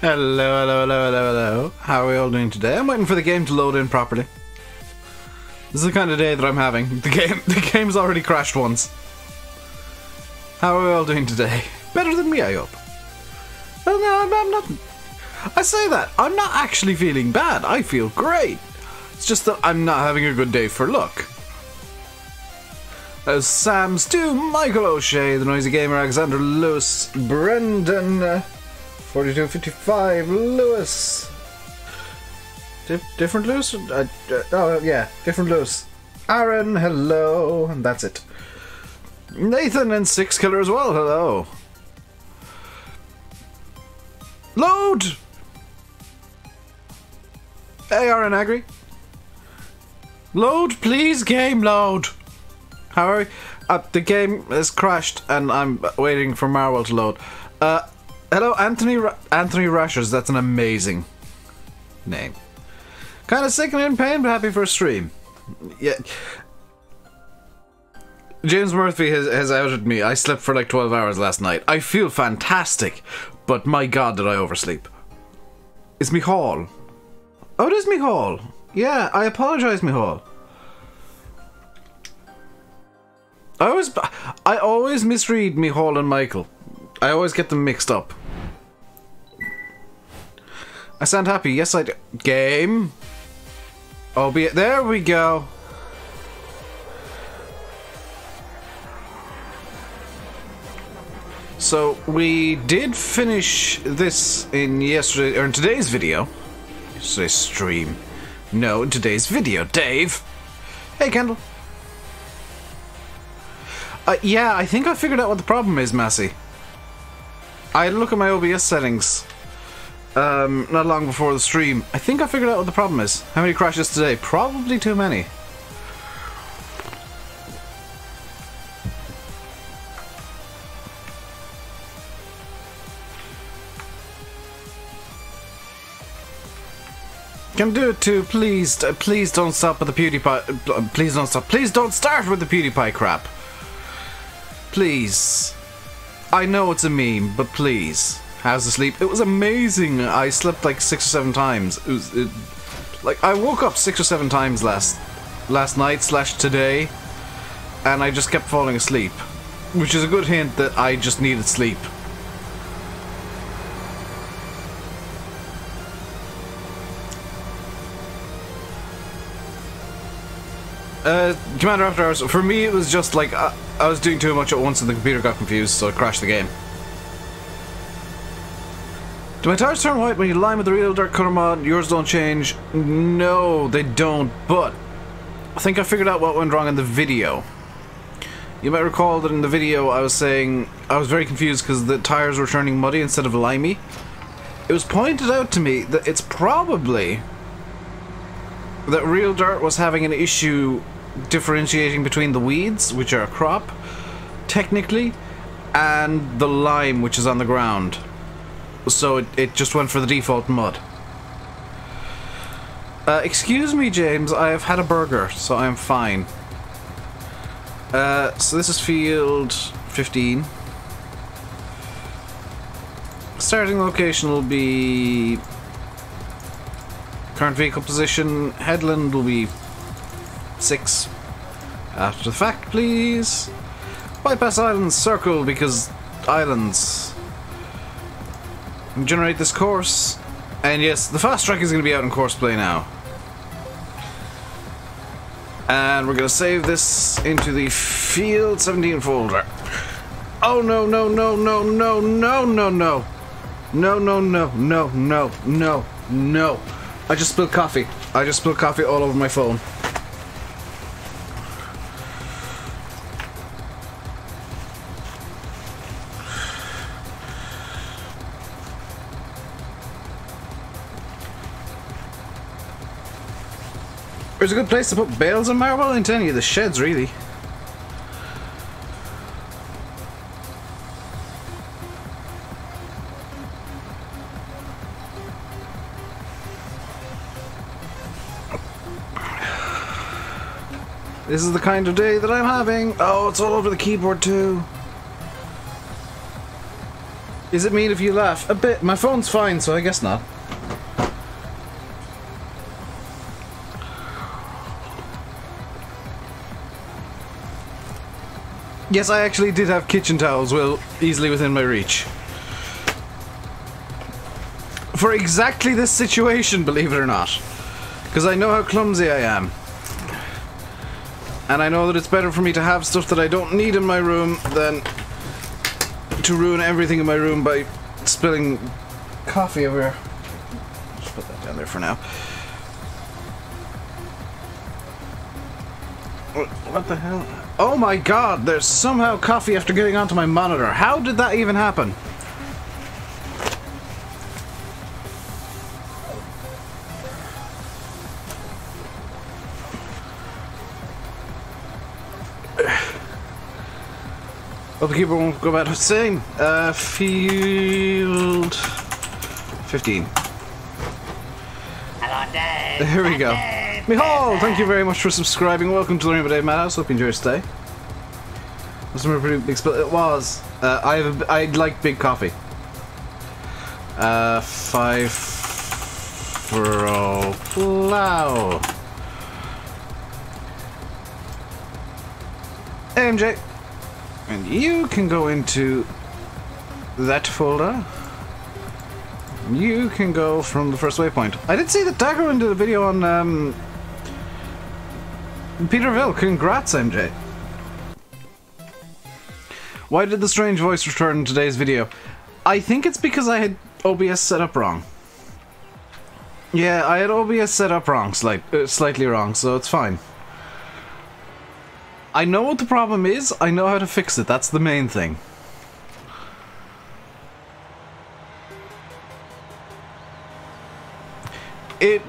Hello, hello, hello, hello, hello. How are we all doing today? I'm waiting for the game to load in properly. This is the kind of day that I'm having. The game's already crashed once. How are we all doing today? Better than me, I hope. Well, no, I'm not. I say that. I'm not actually feeling bad. I feel great. It's just that I'm not having a good day for luck. As Sam Stu, Michael O'Shea, the Noisy Gamer, Alexander Lewis, Brendan, 4255, Lewis. Different Lewis? Oh, yeah, different Lewis. Aaron, hello, and that's it. Nathan and Six Killer as well, hello. Load! Hey, Aaron Agri. Load, please, game, load. How are we? The game has crashed and I'm waiting for Marwell to load. Hello, Anthony Rashers. That's an amazing name. Kind of sick and in pain, but happy for a stream. Yeah. James Murphy has outed me. I slept for like 12 hours last night. I feel fantastic, but my god did I oversleep. It's me Hall. Oh, it is me Hall. Yeah, I apologise, me Hall. I always misread me Hall and Michael. I always get them mixed up. I sound happy. Yes, I do. Game. Albeit, there we go. So we did finish this in yesterday or in today's video. Yesterday's stream. No, in today's video. Dave. Hey, Kendall. Yeah, I think I figured out what the problem is, Massey. I had a look at my OBS settings not long before the stream. I think I figured out what the problem is. How many crashes today? Probably too many. Can do it too, please. Please don't stop with the PewDiePie. Please don't stop. Please don't start with the PewDiePie crap. Please. I know it's a meme, but please. How's the sleep? It was amazing. I slept like 6 or 7 times. Like I woke up 6 or 7 times last night / today, and I just kept falling asleep, which is a good hint that I just needed sleep. Commander After Hours, for me it was just like I was doing too much at once and the computer got confused, so it crashed the game. Do my tires turn white when you line with the real dark color mod? Yours don't change? No, they don't, but I think I figured out what went wrong in the video. You might recall that in the video I was saying I was very confused because the tires were turning muddy instead of limey. It was pointed out to me that it's probably that Real Dirt was having an issue differentiating between the weeds, which are a crop, technically, and the lime, which is on the ground. So it just went for the default mud. Excuse me, James, I have had a burger, so I'm fine. So this is field 15. Starting location will be current vehicle position. Headland will be 6. After the fact, please. Bypass islands, circle, because islands. Generate this course. And yes, the fast track is going to be out in course play now. And we're going to save this into the field 17 folder. Oh no, no, no, no, no, no, no, no. No, no, no, no, no, no, no. I just spilled coffee. I just spilled coffee all over my phone. There's a good place to put bales of Marwell into any of the sheds, really. This is the kind of day that I'm having. Oh, it's all over the keyboard too. Is it mean if you laugh? A bit. My phone's fine, so I guess not. Yes, I actually did have kitchen towels well easily within my reach. For exactly this situation, believe it or not. Because I know how clumsy I am. And I know that it's better for me to have stuff that I don't need in my room than to ruin everything in my room by spilling coffee everywhere. Just put that down there for now. What the hell? Oh my god, there's somehow coffee after getting onto my monitor. How did that even happen? Hope the keeper won't go back. Same. Field 15. Hello, Dave. Here we go. Mihal, thank you very much for subscribing. Welcome to the RainbowDave Madhouse. Hope you enjoy your stay. Was a pretty big spill. It was. I like big coffee. 5 for plow. MJ. And you can go into that folder. You can go from the first waypoint. I did see that Dagger went into the video on Peterville. Congrats, MJ. Why did the strange voice return in today's video? I think it's because I had OBS set up wrong. Yeah, I had OBS set up wrong, slightly wrong, so it's fine. I know what the problem is, I know how to fix it, that's the main thing.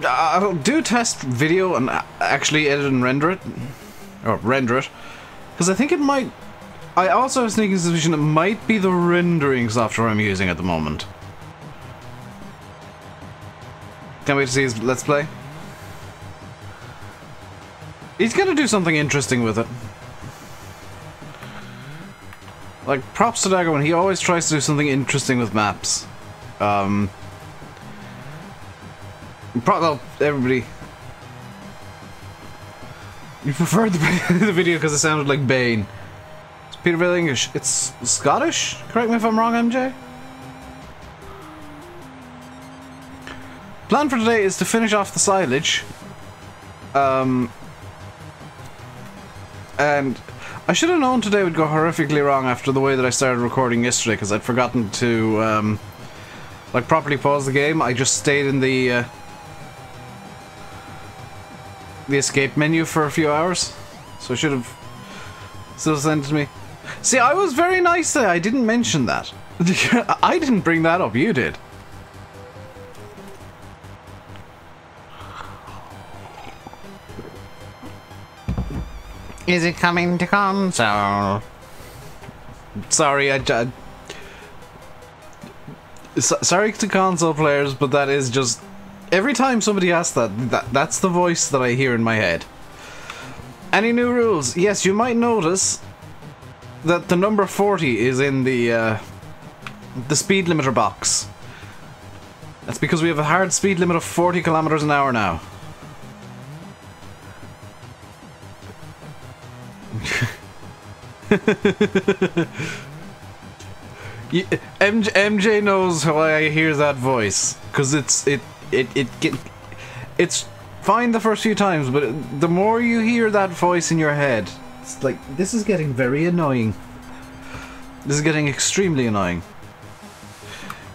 I'll do test video and actually edit and render it. Or render it. Because I think it might... I also have a sneaking suspicion it might be the rendering software I'm using at the moment. Can't wait to see his Let's Play. He's gonna do something interesting with it. Like, props to Dagger when he always tries to do something interesting with maps. Well, everybody... You preferred the video because it sounded like Bane. It's Peterville English. It's Scottish? Correct me if I'm wrong, MJ? Plan for today is to finish off the silage. And I should have known today would go horrifically wrong after the way that I started recording yesterday, because I'd forgotten to, like, properly pause the game. I just stayed in the escape menu for a few hours. So I should have still sent it to me. See, I was very nice today. I didn't mention that. I didn't bring that up. You did. Is it coming to console? Sorry, sorry to console players, but that is just... Every time somebody asks that's the voice that I hear in my head. Any new rules? Yes, you might notice that the number 40 is in the speed limiter box. That's because we have a hard speed limit of 40 kilometers an hour now. MJ knows why I hear that voice, because it's fine the first few times, but the more you hear that voice in your head, it's like, this is getting very annoying. This is getting extremely annoying.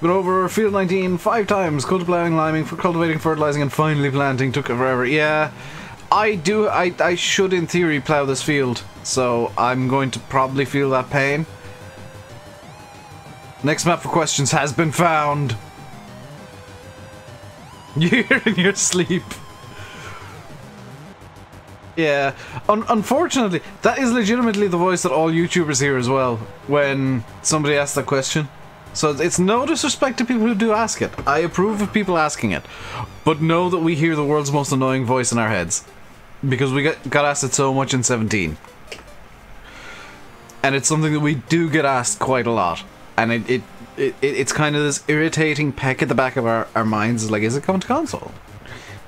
Been over field 19 5 times. Cultivating, liming, for cultivating, fertilizing, and finally planting took forever. Yeah, I should in theory plow this field, so I'm going to probably feel that pain. Next map for questions has been found. You're in your sleep. Yeah, unfortunately, that is legitimately the voice that all YouTubers hear as well when somebody asks that question. So it's no disrespect to people who do ask it. I approve of people asking it. But know that we hear the world's most annoying voice in our heads. Because we got asked it so much in 17. And it's something that we do get asked quite a lot. And it's kind of this irritating peck at the back of our minds. Is like, is it coming to console?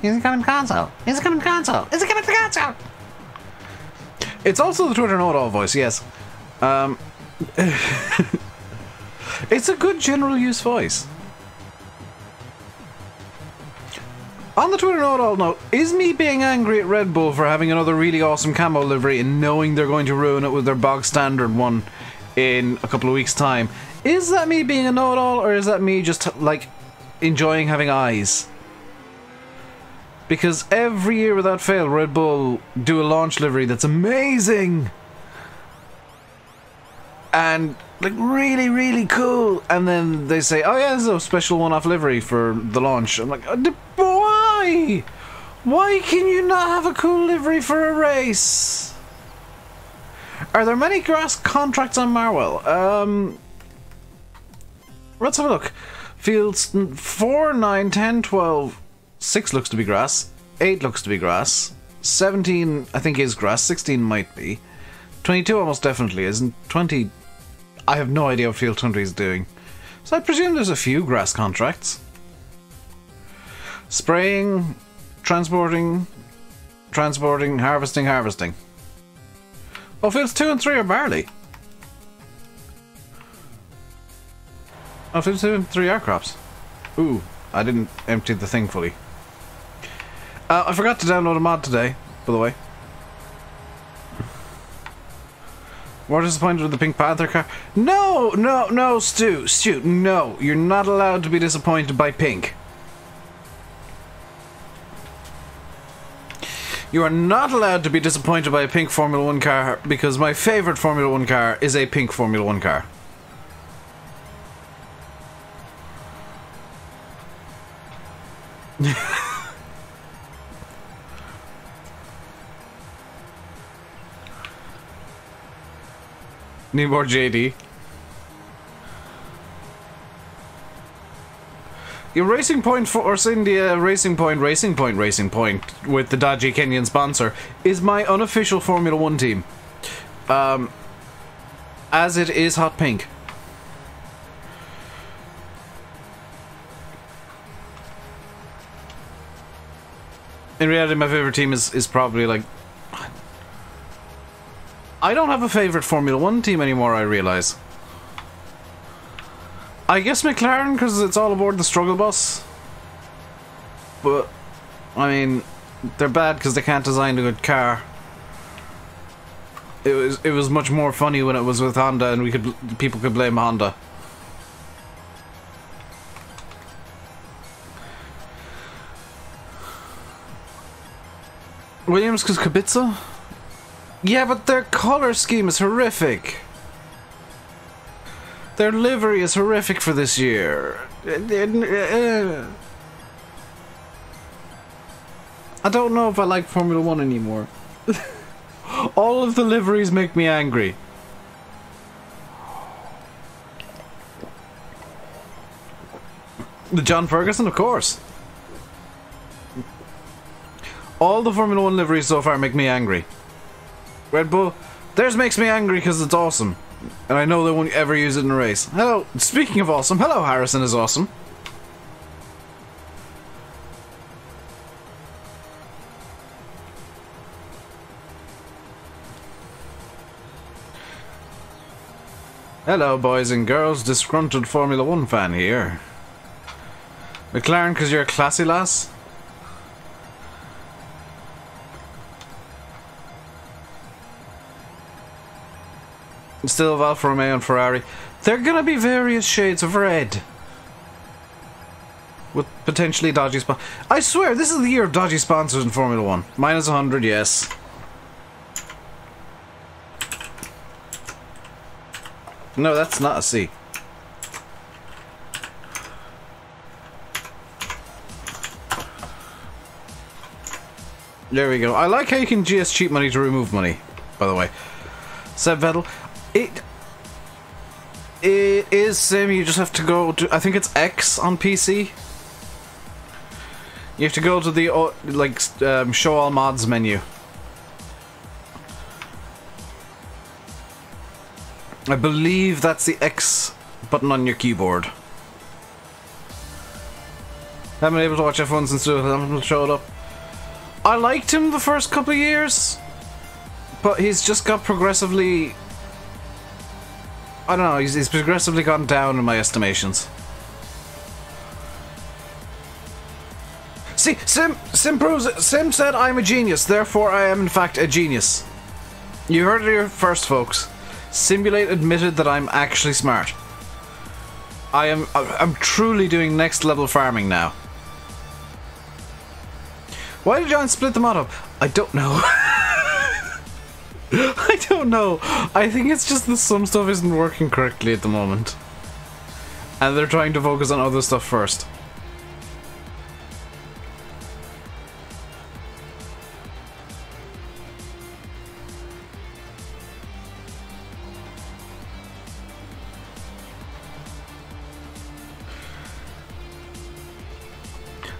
Is it coming to console? Is it coming to console? Is it coming to console? It's also the Twitter know-it-all voice, yes. It's a good general use voice. On the Twitter know-it-all note, is me being angry at Red Bull for having another really awesome camo livery and knowing they're going to ruin it with their bog standard one in a couple of weeks' time, is that me being a know-it-all, or is that me just, like, enjoying having eyes? Because every year without fail, Red Bull do a launch livery that's amazing! And, like, really, really cool. And then they say, oh yeah, this is a special one-off livery for the launch. I'm like, why? Why can you not have a cool livery for a race? Are there many grass contracts on Marwell? Let's have a look. Fields 4, 9, 10, 12... 6 looks to be grass, 8 looks to be grass, 17 I think is grass, 16 might be, 22 almost definitely isn't, 20 I have no idea what Field 20 is doing. So I presume there's a few grass contracts. Spraying, transporting, harvesting. Oh, Fields 2 and 3 are barley. Oh, Fields 2 and 3 are crops. Ooh, I didn't empty the thing fully. I forgot to download a mod today, by the way. More disappointed with the Pink Panther car? No, Stu, no. You're not allowed to be disappointed by pink. You are not allowed to be disappointed by a pink Formula 1 car, because my favourite Formula 1 car is a pink Formula 1 car. Need more JD. Your Racing Point Force India Racing Point with the dodgy Kenyan sponsor is my unofficial Formula 1 team. As it is hot pink. In reality, my favourite team is probably like... I don't have a favourite Formula 1 team anymore, I realise. I guess McLaren, because it's all aboard the struggle bus. But, I mean, they're bad because they can't design a good car. It was much more funny when it was with Honda and people could blame Honda. Williams because Kubica? Yeah, but their colour scheme is horrific. Their livery is horrific for this year. I don't know if I like Formula 1 anymore. All of the liveries make me angry. The John Ferguson, of course. All the Formula 1 liveries so far make me angry. Red Bull, theirs makes me angry because it's awesome. And I know they won't ever use it in a race. Hello, speaking of awesome, hello Harrison is awesome. Hello boys and girls, disgruntled Formula 1 fan here. McLaren because you're a classy lass? Still of Alfa Romeo and Ferrari. They're gonna be various shades of red. With potentially dodgy sponsors. I swear, this is the year of dodgy sponsors in Formula 1. Minus 100, yes. No, that's not a C. There we go. I like how you can GS cheat money to remove money, by the way. Seb Vettel. It is same, you just have to go to, I think it's X on PC. You have to go to the, like, show all mods menu. I believe that's the X button on your keyboard. Haven't been able to watch F1 since Hamilton showed up. I liked him the first couple of years, but he's just got progressively... I don't know, he's progressively gone down in my estimations. See, Sim proves it. Sim said I'm a genius, therefore I am in fact a genius. You heard it here first, folks. Simulate admitted that I'm actually smart. I'm truly doing next level farming now. Why did John split them up? I don't know. I don't know. I think it's just that some stuff isn't working correctly at the moment. And they're trying to focus on other stuff first.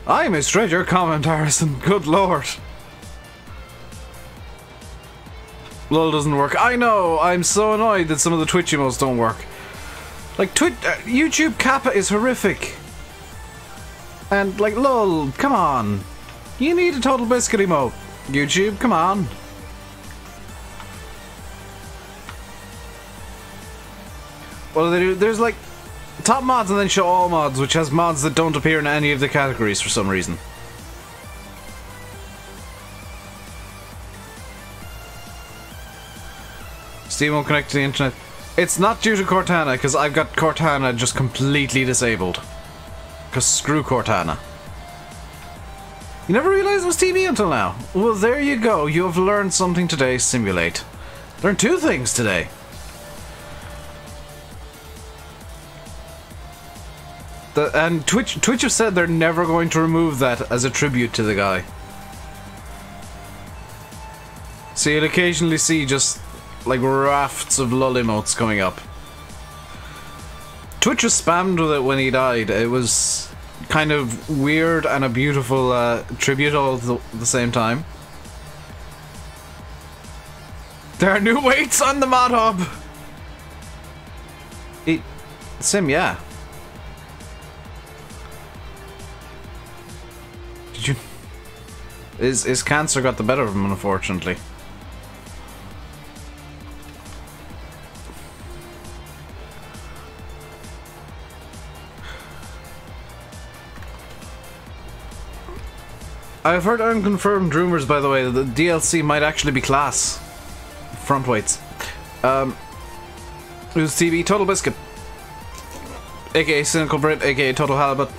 I misread your comment, Harrison. Good lord. LOL doesn't work. I know. I'm so annoyed that some of the Twitch emotes don't work. Like, YouTube Kappa is horrific. And, like, LOL, come on. You need a Total Biscuit emote. YouTube, come on. What do they do? There's, like, top mods and then show all mods, which has mods that don't appear in any of the categories for some reason. Steam won't connect to the internet. It's not due to Cortana, because I've got Cortana just completely disabled. Because screw Cortana. You never realized it was TV until now? Well, there you go. You have learned something today, Simulate. Learned two things today. And Twitch have said they're never going to remove that as a tribute to the guy. So you'll occasionally see just like rafts of LOL emotes coming up. Twitch was spammed with it when he died. It was kind of weird and a beautiful tribute all at the same time. There are new weights on the mod hub! Sim, yeah. Did you... His cancer got the better of him, unfortunately. I've heard unconfirmed rumors, by the way, that the DLC might actually be class. Front weights. Who's TV? Total Biscuit. AKA Cynical Brit, AKA Total Halibut.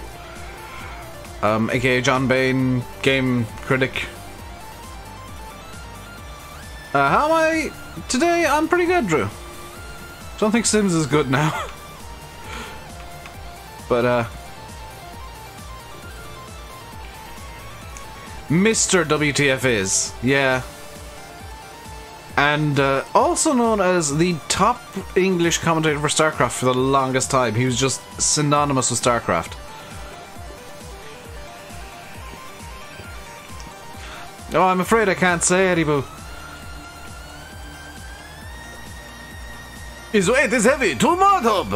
AKA John Bain, Game Critic. How am I today? I'm pretty good, Drew. Don't think Sims is good now. But, Mr. WTF is, yeah. And also known as the top English commentator for StarCraft for the longest time. He was just synonymous with StarCraft. Oh, I'm afraid I can't say it, Boo. His weight is heavy, to mod hub!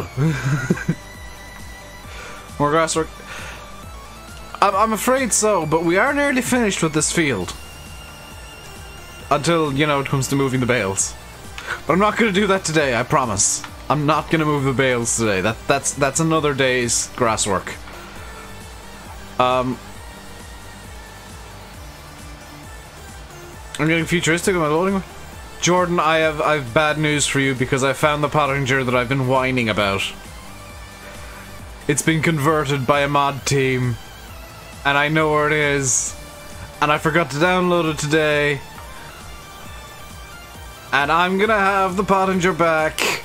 More grasswork. I'm afraid so, but we are nearly finished with this field. Until, you know, it comes to moving the bales. But I'm not going to do that today, I promise. I'm not going to move the bales today. That's another day's grass work. I'm getting futuristic with my loading. Jordan, I have bad news for you because I found the Pottinger that I've been whining about. It's been converted by a mod team. And I know where it is. And I forgot to download it today. And I'm gonna have the Pottinger back.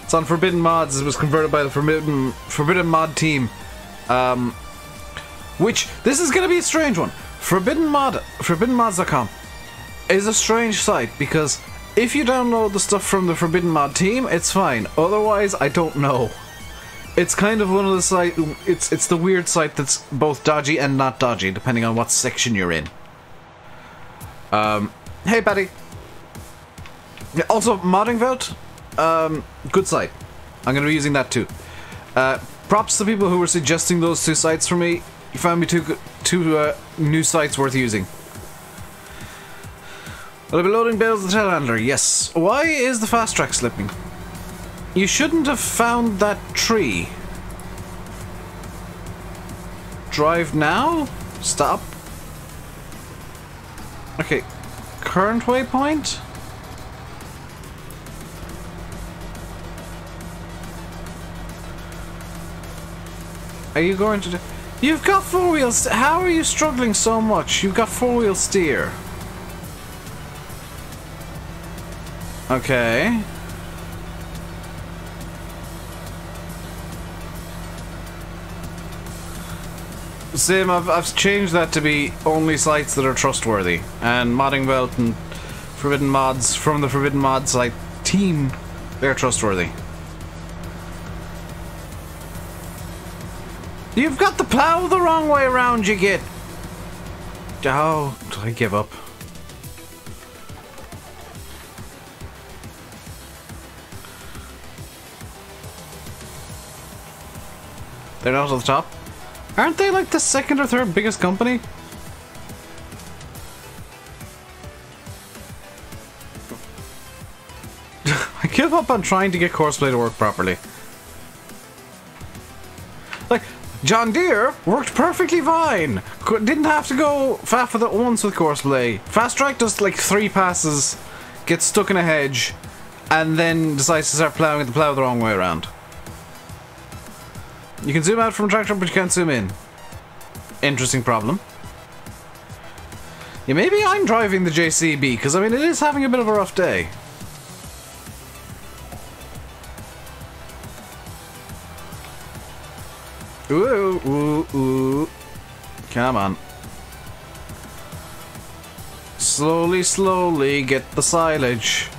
It's on Forbidden Mods. It was converted by the Forbidden Mod team. Which, this is gonna be a strange one. ForbiddenMods.com is a strange site because if you download the stuff from the Forbidden Mod team, it's fine. Otherwise, I don't know. It's kind of one of the site. It's the weird site that's both dodgy and not dodgy, depending on what section you're in. Hey, buddy. Yeah, also, modding vote. good site. I'm going to be using that too. Props to the people who were suggesting those two sites for me. You found me two new sites worth using. Will I be loading bales of the telehandler? Yes. Why is the fast track slipping? You shouldn't have found that tree. Drive now? Stop. Okay. Current waypoint? Are you going to do... You've got four wheels. How are you struggling so much? You've got four-wheel steer. Okay. Sim, I've changed that to be only sites that are trustworthy. And Modding Belt and Forbidden Mods from the Forbidden Mods site team, they're trustworthy. You've got the plow the wrong way around, you git. Oh, I give up. They're not at the top? Aren't they like the second or third biggest company? I give up on trying to get Courseplay to work properly. Like, John Deere worked perfectly fine. Didn't have to go faster than once with Courseplay. Fast Track does like 3 passes, gets stuck in a hedge, and then decides to start plowing the plow the wrong way around. You can zoom out from a tractor, but you can't zoom in. Interesting problem. Yeah, maybe I'm driving the JCB, because I mean, it is having a bit of a rough day. Ooh, ooh, ooh. Come on. Slowly, slowly get the silage.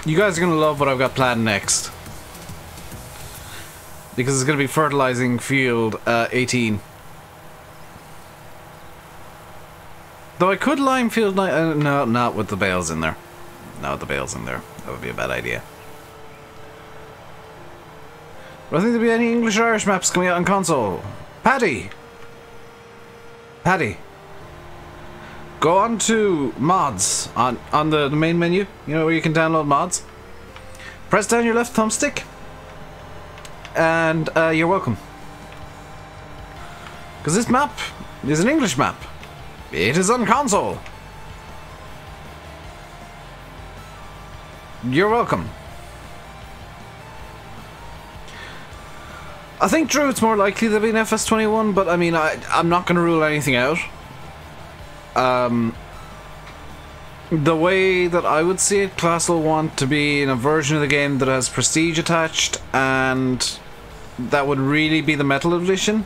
You guys are going to love what I've got planned next. Because it's going to be fertilizing field 18. Though I could lime field... no, not with the bales in there. Not with the bales in there. That would be a bad idea. Do I think there'll be any English or Irish maps coming out on console? Paddy! Paddy! Go on to mods on the main menu. You know where you can download mods? Press down your left thumbstick. And you're welcome. Because this map is an English map. It is on console. You're welcome. I think, Drew, it's more likely there'll be an FS21, but I mean, I'm not going to rule anything out. The way that I would see it, Class will want to be in a version of the game that has prestige attached, and that would really be the Metal Edition.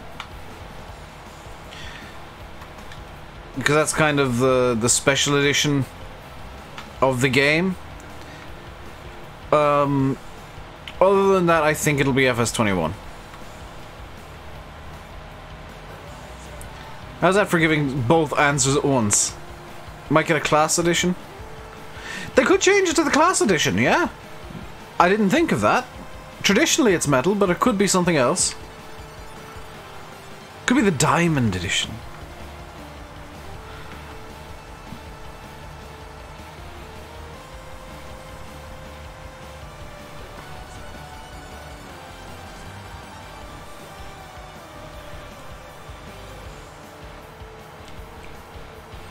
Because that's kind of the special edition of the game. Other than that, I think it'll be FS21. How's that for giving both answers at once? Might get a class edition? They could change it to the class edition, yeah. I didn't think of that. Traditionally it's metal, but it could be something else. Could be the diamond edition.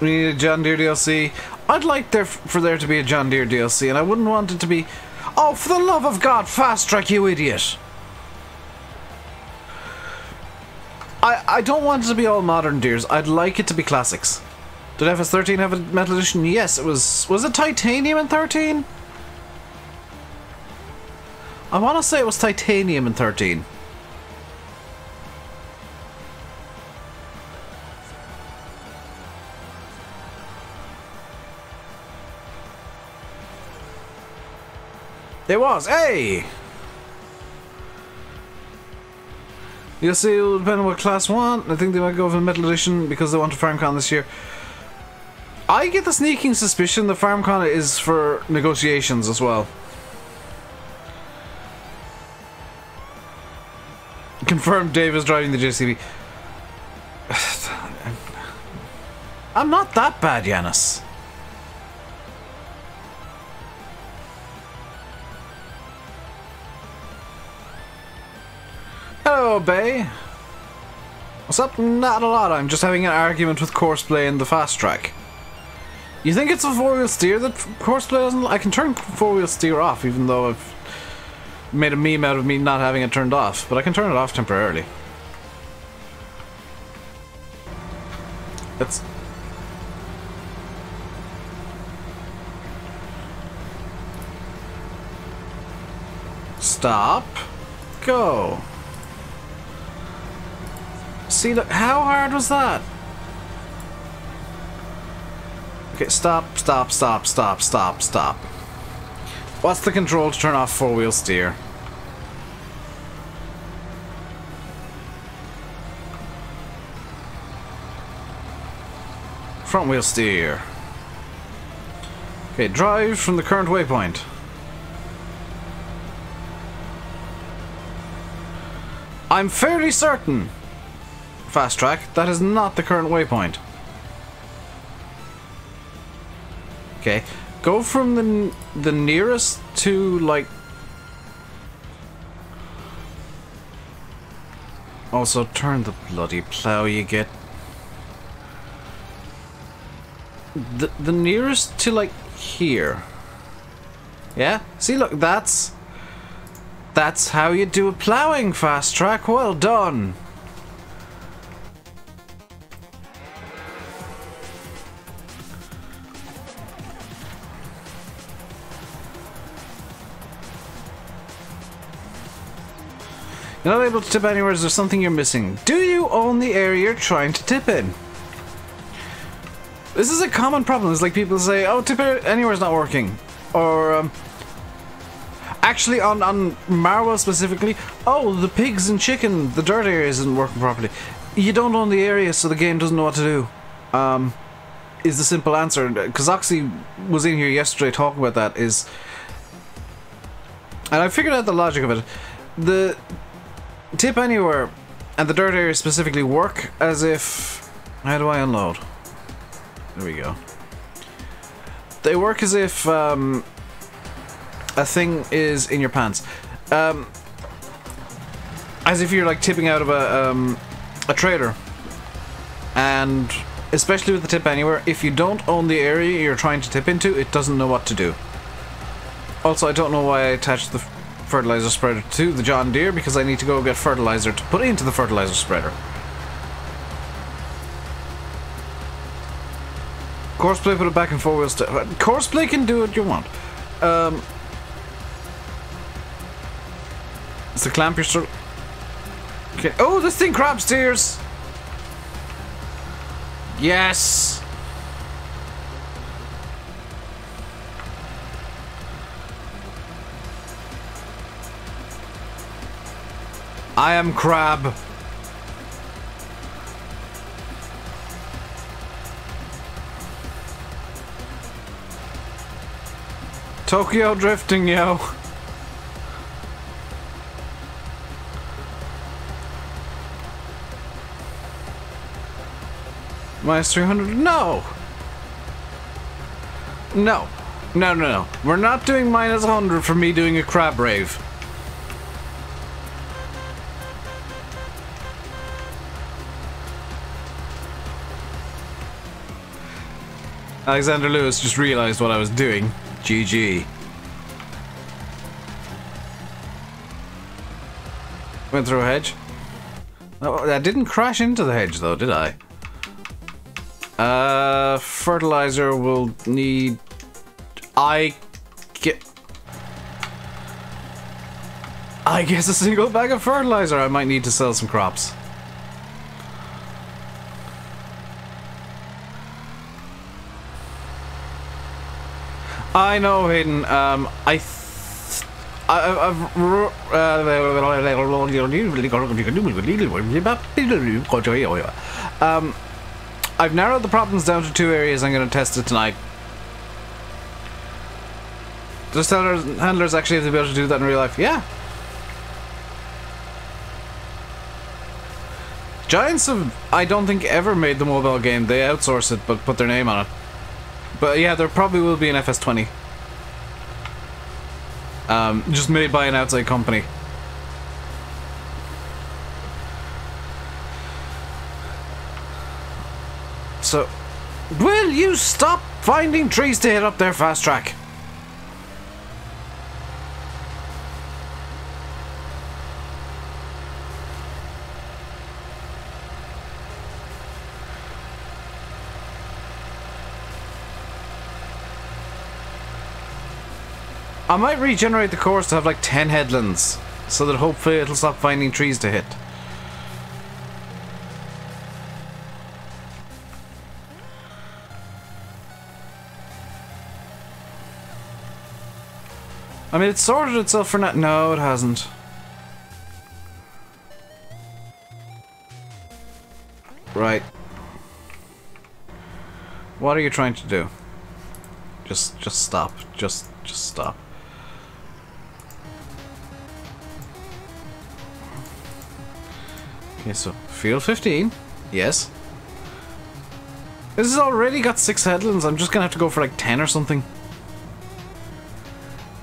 We need a John Deere DLC. I'd like for there to be a John Deere DLC, and I wouldn't want it to be... Oh, for the love of God, Fast Track, you idiot! I don't want it to be all modern Deeres. I'd like it to be classics. Did FS13 have a Metal Edition? Yes, it was... Was it Titanium in 13? I want to say it was Titanium in 13. It was, hey! You'll see, it will depend on what class want. I think they might go for the Metal Edition because they want to FarmCon this year. I get the sneaking suspicion the FarmCon is for negotiations as well. Confirmed Dave is driving the JCB. I'm not that bad, Yanis. Hello, Bay. What's up? Not a lot. I'm just having an argument with Courseplay in the fast track. You think it's a four-wheel steer that Courseplay doesn't? I can turn four-wheel steer off, even though I've made a meme out of me not having it turned off. But I can turn it off temporarily. Let's... Stop. Go. See, look, how hard was that? Okay, stop, stop, stop, stop, stop, stop. What's the control to turn off four-wheel steer? Front wheel steer. Okay, drive from the current waypoint. I'm fairly certain, fast track, that is not the current waypoint. Okay, go from the nearest to, like... Also, turn the bloody plow, you get... The nearest to, like, here. Yeah? See, look, that's how you do a plowing, fast track. Well done. You're not able to tip anywhere. Is there something you're missing? Do you own the area you're trying to tip in? This is a common problem. It's like people say, oh, tip anywhere's not working. Or, actually, on Marwell specifically, oh, the pigs and chicken, the dirt area isn't working properly. You don't own the area, so the game doesn't know what to do. Is the simple answer. Because Oxy was in here yesterday talking about that, is... And I figured out the logic of it. The tip anywhere and the dirt area specifically work as if... How do I unload? There we go. They work as if a thing is in your pants. As if you're like tipping out of a trailer. And especially with the tip anywhere, if you don't own the area you're trying to tip into, it doesn't know what to do. Also, I don't know why I attached the fertilizer spreader to the John Deere, because I need to go get fertilizer to put into the fertilizer spreader. Courseplay put it back in four-wheel steer. Courseplay can do what you want. It's the clamp you're still... Okay. Oh, this thing crab steers! Yes! I am crab. Tokyo drifting, yo. Minus 300? No! No. No, no, no. We're not doing minus 100 for me doing a crab rave. Alexander Lewis just realized what I was doing. GG. Went through a hedge. Oh, I didn't crash into the hedge though, did I? Fertilizer will need... I guess a single bag of fertilizer. I might need to sell some crops. I know, Hayden. I've narrowed the problems down to 2 areas. I'm going to test it tonight. Does handlers actually have the ability to do that in real life? Yeah. Giants have, I don't think, ever made the mobile game. They outsource it, but put their name on it. But yeah, there probably will be an FS20. Just made by an outside company. So, will you stop finding trees to hit up their fast track? I might regenerate the course to have like 10 headlands, so that hopefully it'll stop finding trees to hit. I mean, it's sorted itself for now. No, it hasn't. Right. What are you trying to do? Just stop. Just stop. Okay, so field 15. Yes. This has already got 6 headlands. I'm just gonna have to go for like 10 or something.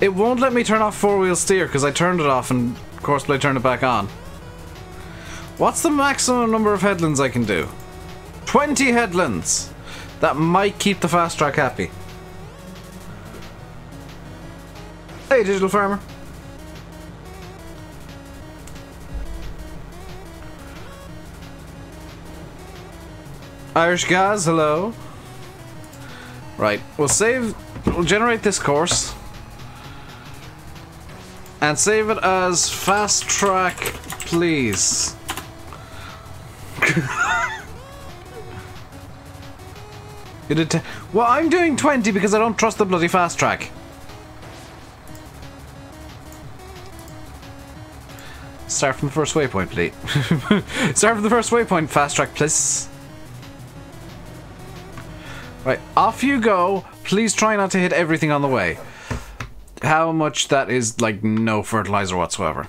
It won't let me turn off 4-wheel steer because I turned it off and Courseplay turned it back on. What's the maximum number of headlands I can do? 20 headlands! That might keep the fast track happy. Hey, Digital Farmer. Irish Gaz, hello. Right, we'll generate this course. And save it as fast track, please. You did well, I'm doing 20 because I don't trust the bloody fast track. Start from the first waypoint, please. Start from the first waypoint, fast track, please. Right, off you go. Please try not to hit everything on the way. How much that is, like, no fertilizer whatsoever.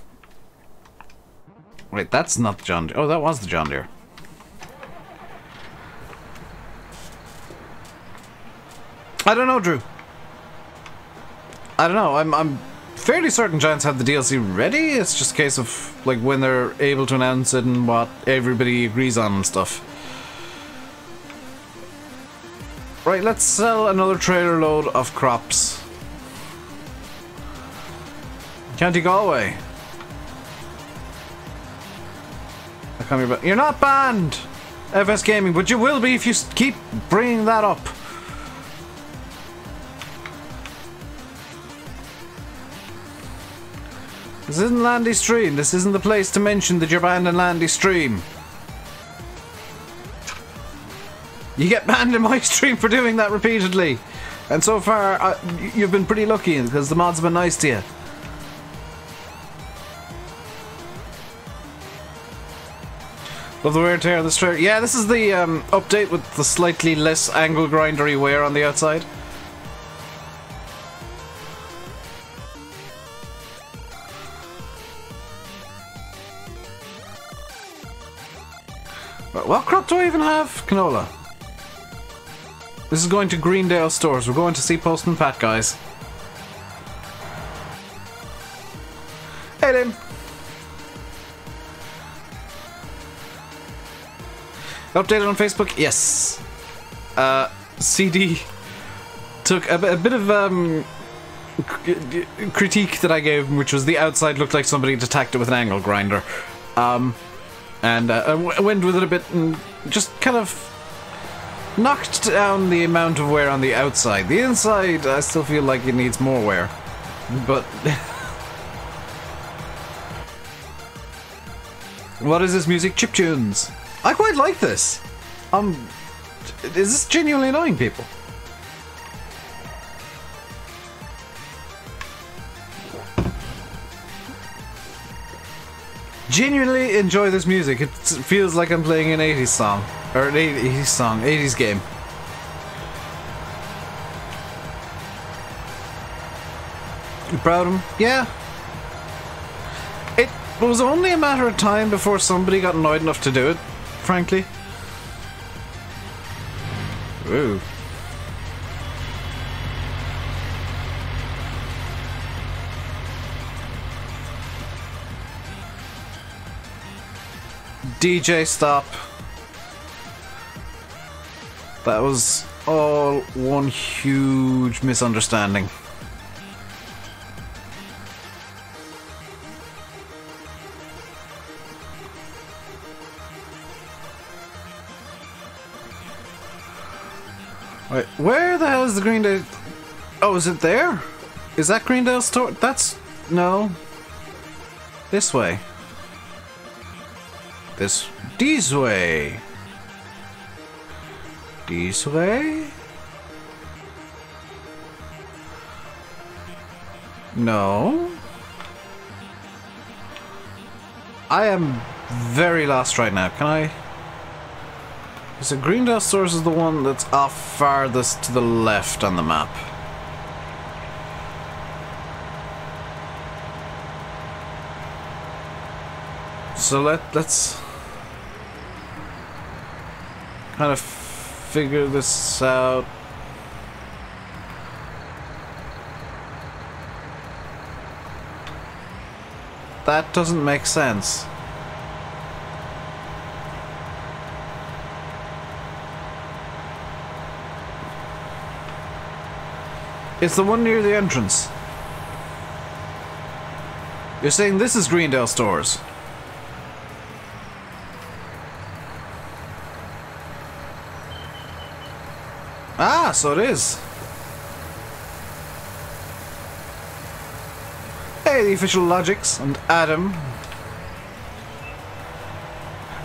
Wait, that's not the John Deere. Oh, that was the John Deere. I don't know, Drew. I don't know. I'm fairly certain Giants have the DLC ready. It's just a case of, like, when they're able to announce it and what everybody agrees on and stuff. Right, let's sell another trailer load of crops. County Galway. You're not banned, FS Gaming, but you will be if you keep bringing that up. This isn't Landy Stream. This isn't the place to mention that you're banned in Landy Stream. You get banned in my stream for doing that repeatedly. And so far, you've been pretty lucky because the mods have been nice to you. Love the wear and tear on this trailer. Yeah, this is the update with the slightly less angle grindery wear on the outside. What crop do I even have? Canola. This is going to Greendale stores. We're going to see Postman Pat, guys. Hey, Tim. Updated on Facebook? Yes. CD took a bit of critique that I gave him, which was the outside looked like somebody had attacked it with an angle grinder. And I went with it a bit and just kind of knocked down the amount of wear on the outside. The inside, I still feel like it needs more wear. But... What is this music? Chiptunes. I quite like this. Is this genuinely annoying people? Genuinely enjoy this music. It feels like I'm playing an 80s song. Or an 80s song, 80s game. You proud of him? Yeah. It was only a matter of time before somebody got annoyed enough to do it, frankly. Ooh. DJ, stop. That was all one huge misunderstanding. Wait, where the hell is the Greendale? Oh, is it there? Is that Greendale store? That's... no. This way. This way. This way? No. I am very lost right now. Can I... Is it Greendale Stores is the one that's off farthest to the left on the map? So let's kind of figure this out. That doesn't make sense. It's the one near the entrance. You're saying this is Greendale Stores? Ah, so it is. Hey, the official Logics and Adam.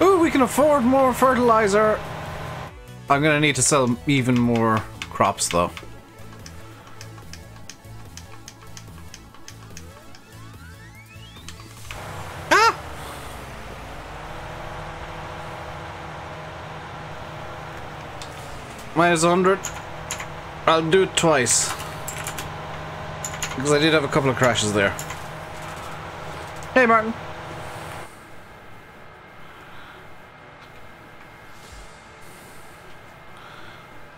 Ooh, we can afford more fertilizer. I'm gonna need to sell even more crops, though. Ah! Minus 100. I'll do it twice. Because I did have a couple of crashes there. Hey, Martin.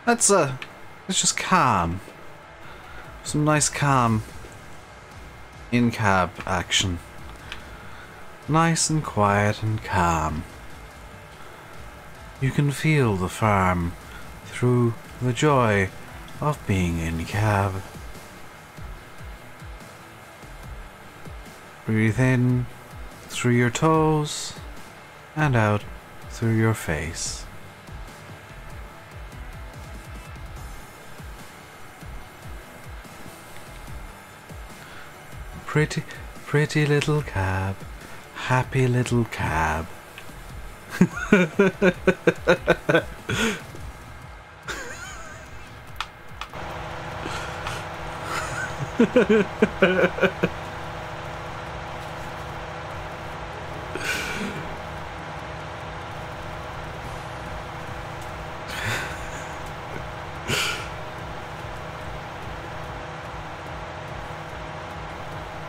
Let's just calm. Some nice calm in-cab action. Nice and quiet and calm. You can feel the farm through the joy of being in cab. Breathe in through your toes and out through your face. Pretty, pretty little cab, happy little cab.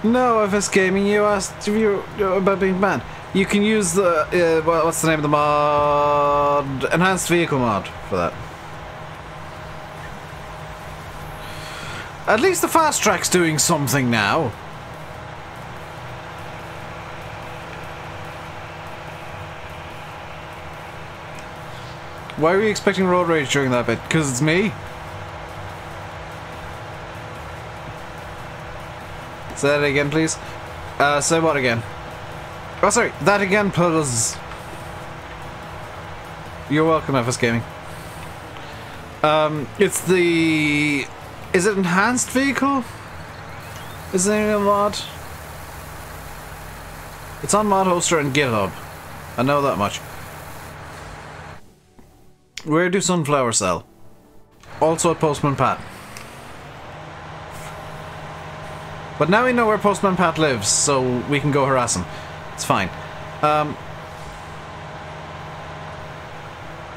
No, FS Gaming, you asked if you about being banned. You can use the, what's the name of the mod? Enhanced Vehicle mod for that. At least the fast track's doing something now. Why were you expecting road rage during that bit? Because it's me? Say that again, please. Say what again? Oh, sorry. That again, please. You're welcome, FS Gaming. It's the... Is it Enhanced Vehicle? Is it a mod? It's on Mod Hoster and GitHub. I know that much. Where do Sunflower sell? Also at Postman Pat. But now we know where Postman Pat lives, so we can go harass him. It's fine.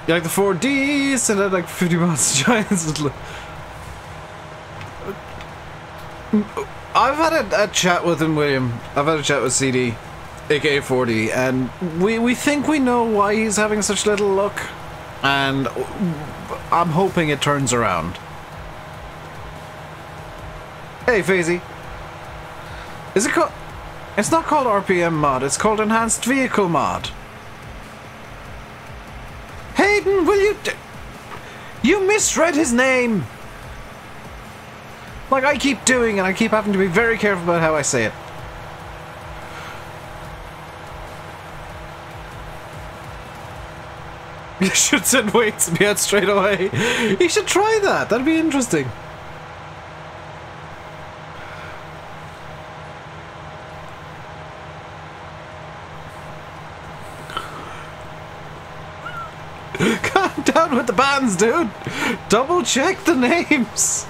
You like the 4D? Send out like 50 months giants. I've had a chat with him, William. I've had a chat with CD, aka 4D, and we think we know why he's having such little luck, and I'm hoping it turns around. Hey, Fazy. Is it called... It's not called RPM mod, it's called Enhanced Vehicle mod. Hayden, will you... You misread his name! Like I keep doing, and I keep having to be very careful about how I say it. You should send weights and be out straight away. You should try that, that'd be interesting. Calm down with the bands, dude. Double check the names.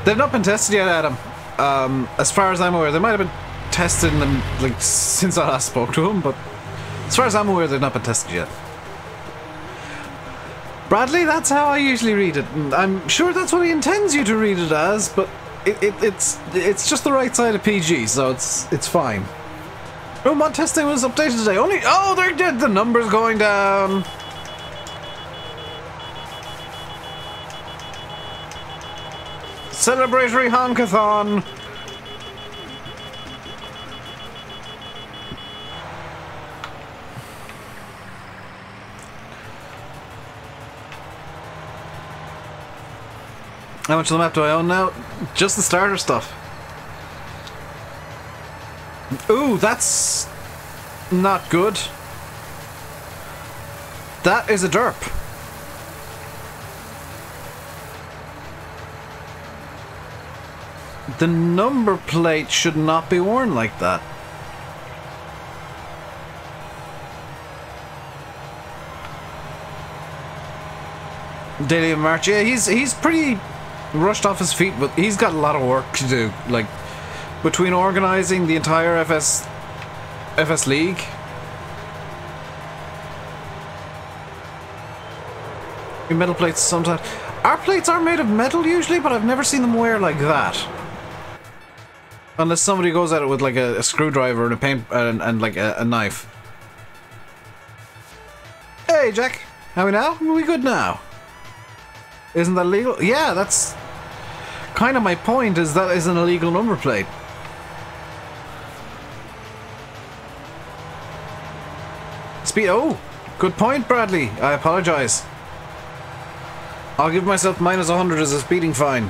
They've not been tested yet, Adam. As far as I'm aware, they might have been testing them like since I last spoke to them, but as far as I'm aware, they've not been tested yet. Bradley, that's how I usually read it, and I'm sure that's what he intends you to read it as, but it's just the right side of PG, so it's fine. Oh, mod testing was updated today. Only they're dead. The numbers going down. Celebratory honkathon. How much of the map do I own now? Just the starter stuff. Ooh, that's not good. That is a derp. The number plate should not be worn like that. Daily of March, yeah, he's pretty rushed off his feet, but he's got a lot of work to do. Like between organising the entire FS League. Metal plates sometimes. Our plates are made of metal usually, but I've never seen them wear like that. Unless somebody goes at it with like a screwdriver and a paint and like a knife. Hey Jack, how are we now? Are we good now? Isn't that illegal? Yeah, that's kind of my point, is that is an illegal number plate. Speed. Oh, good point, Bradley. I apologize. I'll give myself minus 100 as a speeding fine.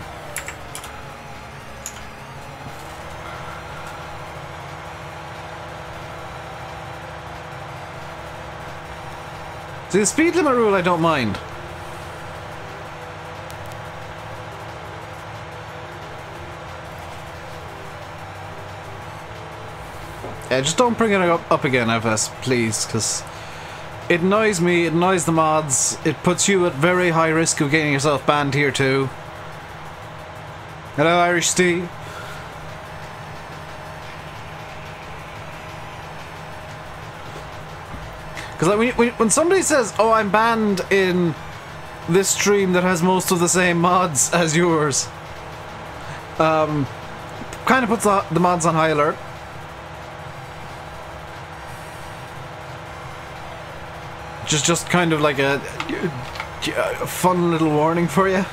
See, the speed limit rule I don't mind. Yeah, just don't bring it up again, FS, please, because it annoys me, it annoys the mods, it puts you at very high risk of getting yourself banned here too. Hello, Irish Steve. Because like, when somebody says, oh, I'm banned in this stream that has most of the same mods as yours, kind of puts the mods on high alert. Just kind of like a fun little warning for you.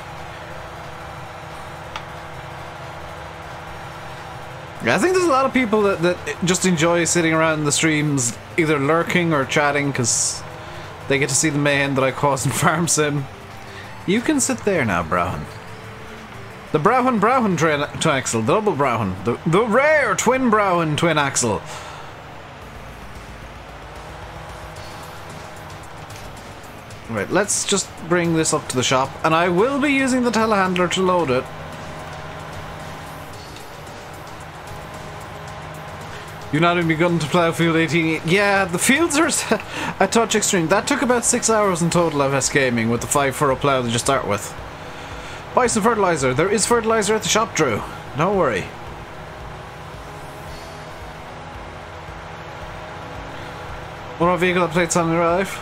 Yeah, I think there's a lot of people that just enjoy sitting around the streams, either lurking or chatting, because they get to see the mayhem that I cause in Farm Sim. You can sit there now, Browhan. The Browhan twin axle, the double Browhan, the rare twin Browhan twin axle. Right, let's just bring this up to the shop, and I will be using the telehandler to load it. You've not even begun to plough field 18. Yeah, the fields are a touch extreme. That took about 6 hours in total of us gaming with the 5-furrow plough that you start with. Buy some fertilizer. There is fertilizer at the shop, Drew. Don't worry. What about vehicle that plates on in real life?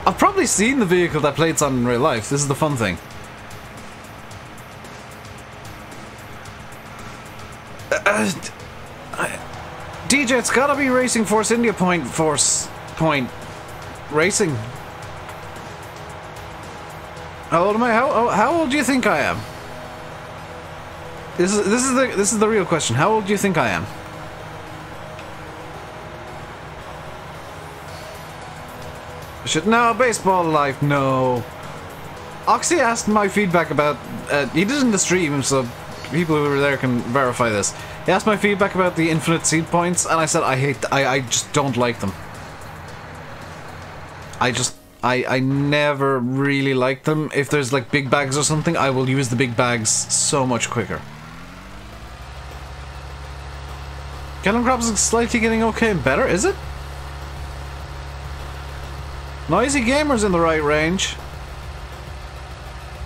I've probably seen the vehicle that plates on in real life. This is the fun thing. DJ, it's gotta be Racing Force India Point Racing. How old am I? How old do you think I am? This is the real question. How old do you think I am? No, baseball life, no. Oxy asked my feedback about... he did it in the stream, so people who were there can verify this. He asked my feedback about the infinite seed points, and I said I just don't like them. I never really like them. If there's like big bags or something, I will use the big bags so much quicker. Cannon Crops is slightly getting okay and better, is it? Noisy Gamer's in the right range.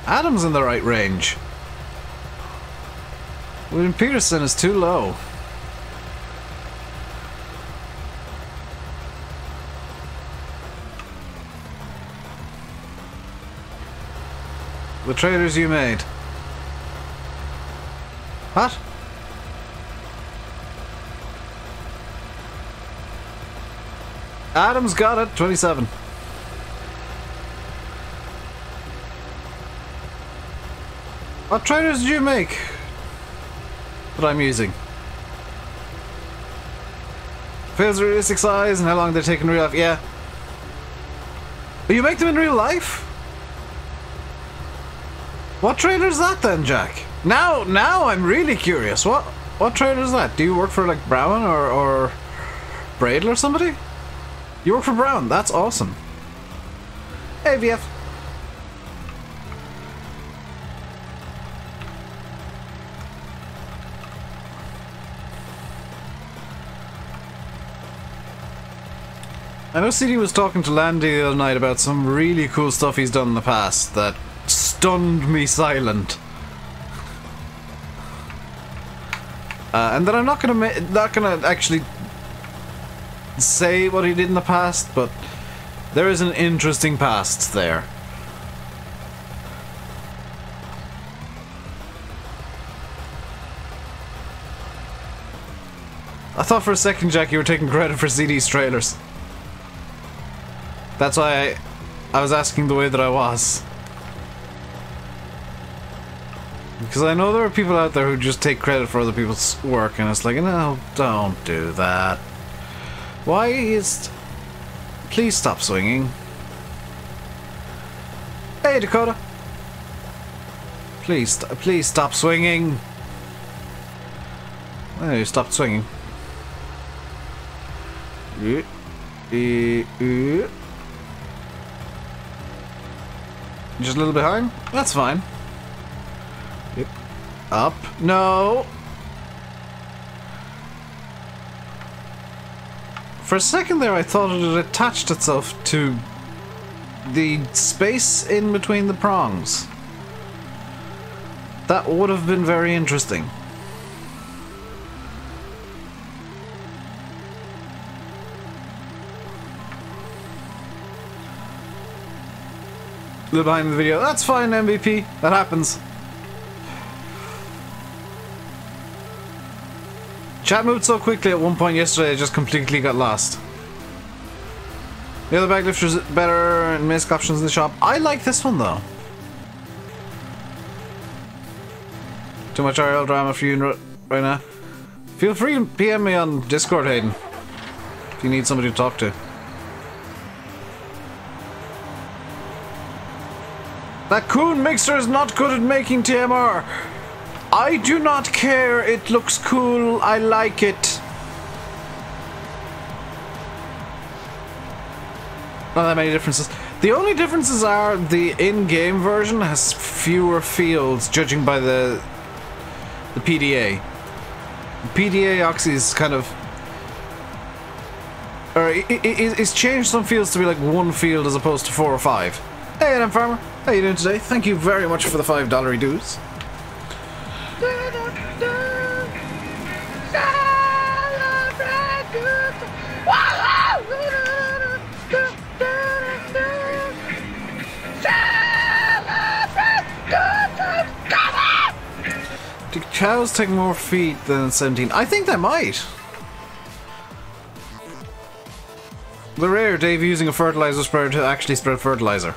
Adam's in the right range. William Peterson is too low. The traders you made. What? Adam's got it. 27. What traders did you make that I'm using? Fails realistic size and how long they're taking in real life. Yeah. But you make them in real life? What trader is that then, Jack? Now I'm really curious. What trader is that? Do you work for like Brown or Bradle or somebody? You work for Brown. That's awesome. Hey, VF. I know CD was talking to Landy the other night about some really cool stuff he's done in the past that stunned me silent. And then I'm not gonna actually say what he did in the past, but there is an interesting past there. I thought for a second, Jack, you were taking credit for CD's trailers. That's why I was asking the way that I was. Because I know there are people out there who just take credit for other people's work, and it's like, no, don't do that. Why is... Please stop swinging. Hey, Dakota. Please stop swinging. Oh, you stopped swinging. Just a little behind? That's fine. Yep. Up. No! For a second there I thought it had attached itself to the space in between the prongs. That would have been very interesting. A little behind the video. That's fine, MVP. That happens. Chat moved so quickly at one point yesterday I just completely got lost. The other bag lifters better and misc options in the shop. I like this one though. Too much RL drama for you right now. Feel free to PM me on Discord, Hayden, if you need somebody to talk to. That Coon mixer is not good at making TMR. I do not care. It looks cool. I like it. Not that many differences. The only differences are the in-game version has fewer fields, judging by the PDA. The PDA Oxy is kind of Or it's changed some fields to be like one field as opposed to 4 or 5. Hey, Adam Farmer. How you doing today? Thank you very much for the $5 dues. Do cows take more feed than 17? I think they might. The rare Dave using a fertilizer spreader to actually spread fertilizer.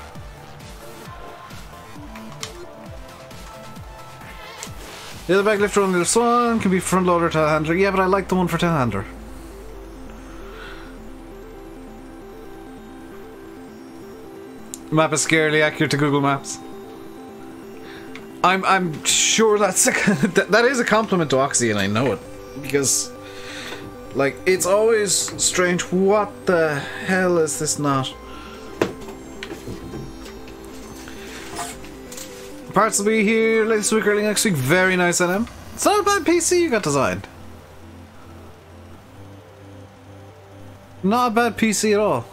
The other bag lifter on the swan can be front loader telehandler. Yeah, but I like the one for telehandler. Map is scarily accurate to Google Maps. I'm sure that's that is a compliment to Oxy, and I know it because, like, it's always strange. What the hell is this not? Parts will be here late this week, early next week. Very nice, NM. It's not a bad PC you got designed. Not a bad PC at all.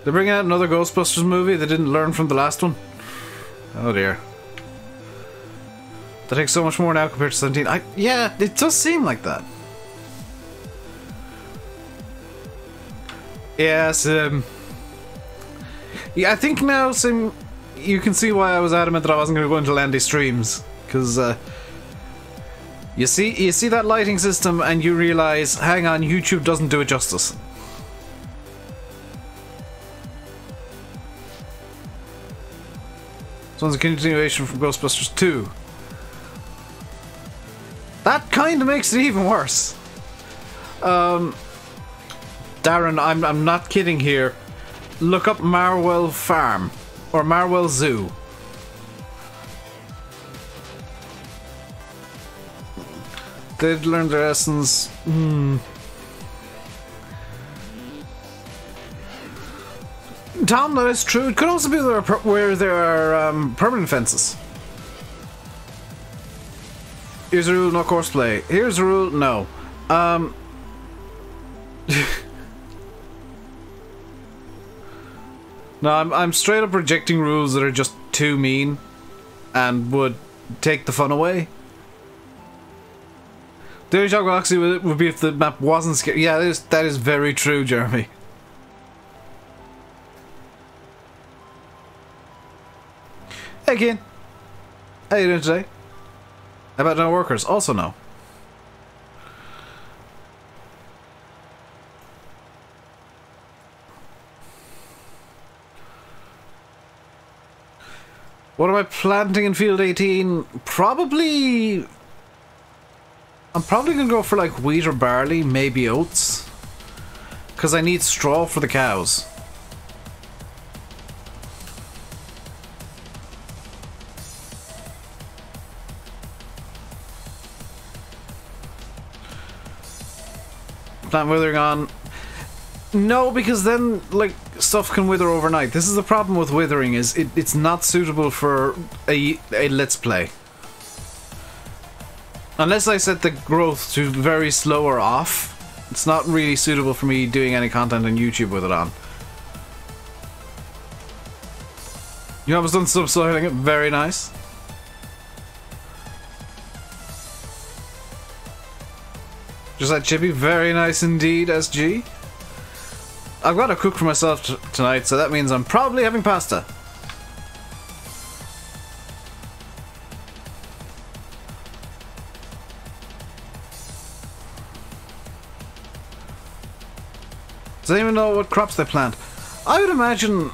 They're bringing out another Ghostbusters movie. They didn't learn from the last one. Oh dear. That takes so much more now compared to 17. Yeah, it does seem like that. Yes, yeah, I think now you can see why I was adamant that I wasn't going to go into Landy streams. Because, you see that lighting system and you realize, hang on, YouTube doesn't do it justice. This one's a continuation from Ghostbusters 2. That kind of makes it even worse. Darren, I'm not kidding here. Look up Marwell Farm or Marwell Zoo. They'd learned their lessons. Tom, that is true. It could also be where there are permanent fences. Here's a rule, no courseplay. Here's a rule, no. No, I'm straight up rejecting rules that are just too mean and would take the fun away. The only job Galaxy would be if the map wasn't scary. Yeah, that is very true, Jeremy. Hey, Kian. How you doing today? How about no workers? Also no. What am I planting in field 18? Probably... I'm probably going to go for like wheat or barley, maybe oats. Because I need straw for the cows. Plant withering on. No, because then like stuff can wither overnight. This is the problem with withering, is it's not suitable for a let's play. Unless I set the growth to very slow or off, it's not really suitable for me doing any content on YouTube with it on. You almost done subsoiling it, very nice. Just like Chippy, very nice indeed, SG. I've got to cook for myself tonight, so that means I'm probably having pasta. Does anyone know what crops they plant? I would imagine,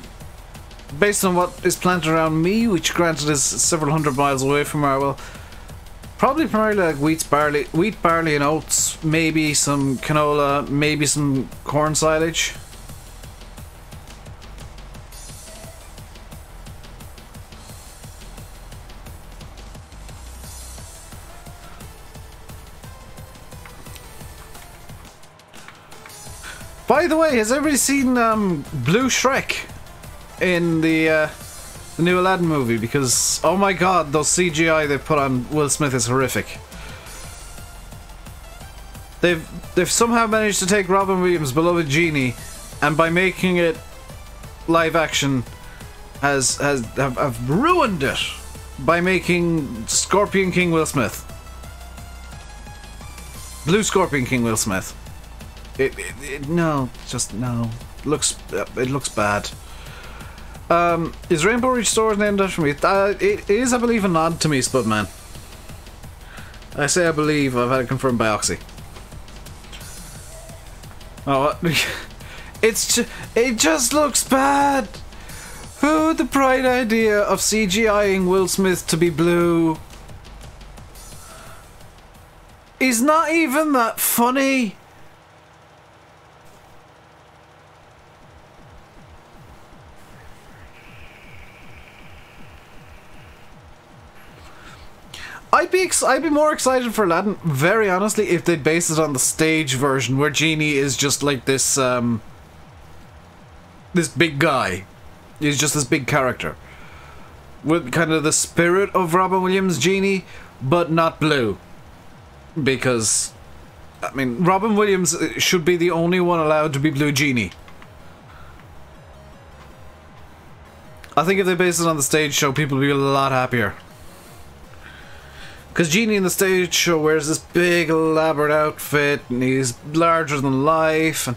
based on what is planted around me, which granted is several hundred miles away from Marwell, probably primarily like wheat, barley and oats, maybe some canola, maybe some corn silage. By the way, has everybody seen Blue Shrek in the the new Aladdin movie, because, oh my god, those CGI they put on Will Smith is horrific. They've somehow managed to take Robin Williams' beloved Genie, and by making it live action, have ruined it by making Scorpion King Will Smith. Blue Scorpion King Will Smith. No, just no. It looks bad. Is Rainbow Reach Stores named after me? It is, I believe, a nod to me, Spudman. I say I believe. I've had it confirmed by Oxy. Oh, it just looks bad. Who had the bright idea of CGIing Will Smith to be blue? He's not even that funny. I'd be more excited for Aladdin, very honestly, if they'd base it on the stage version where Genie is just like this this big guy. He's just this big character with kind of the spirit of Robin Williams' Genie, but not blue. Because, I mean, Robin Williams should be the only one allowed to be Blue Genie. I think if they base it on the stage show, people would be a lot happier. Because Genie in the stage show wears this big elaborate outfit, and he's larger than life, and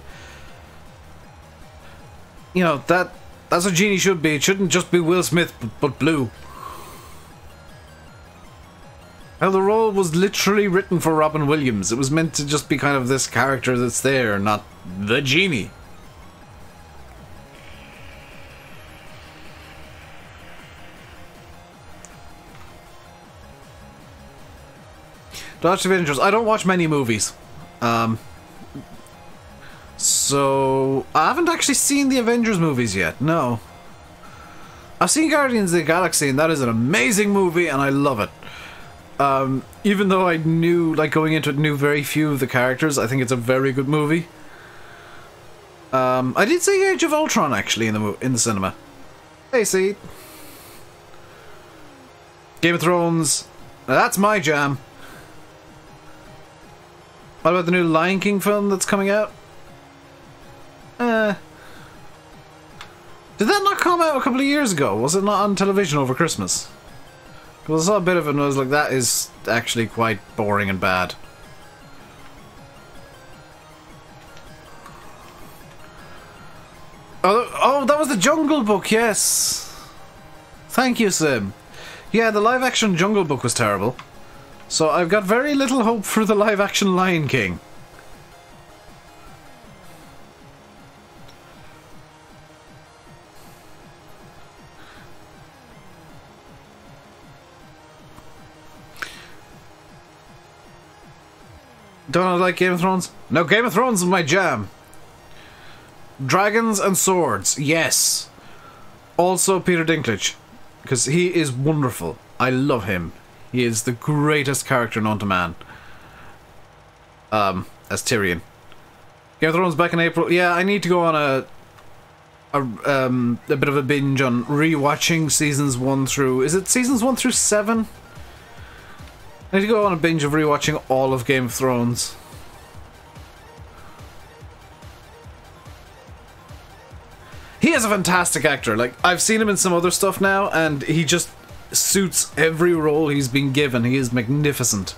you know, that's what Genie should be. It shouldn't just be Will Smith, but blue. Now, the role was literally written for Robin Williams. It was meant to just be kind of this character that's there, not the Genie. Watch the Avengers. I don't watch many movies. So I haven't actually seen the Avengers movies yet. No. I've seen Guardians of the Galaxy, and that is an amazing movie, and I love it. Even though I knew, like, going into it, knew very few of the characters, I think it's a very good movie. I did see Age of Ultron actually in the cinema. Hey, see. Game of Thrones. Now that's my jam. What about the new Lion King film that's coming out? Did that not come out a couple of years ago? Was it not on television over Christmas? Because I saw a bit of it and I was like, that is actually quite boring and bad. Oh, that was the Jungle Book, yes! Thank you, Sim. Yeah, the live-action Jungle Book was terrible. So I've got very little hope for the live-action Lion King. Don't I like Game of Thrones? No, Game of Thrones is my jam. Dragons and swords, yes. Also Peter Dinklage, because he is wonderful. I love him. He is the greatest character known to man. As Tyrion. Game of Thrones back in April. Yeah, I need to go on a bit of a binge on rewatching seasons 1 through... Is it seasons 1 through 7? I need to go on a binge of rewatching all of Game of Thrones. He is a fantastic actor. Like, I've seen him in some other stuff now, and he just suits every role he's been given. He is magnificent.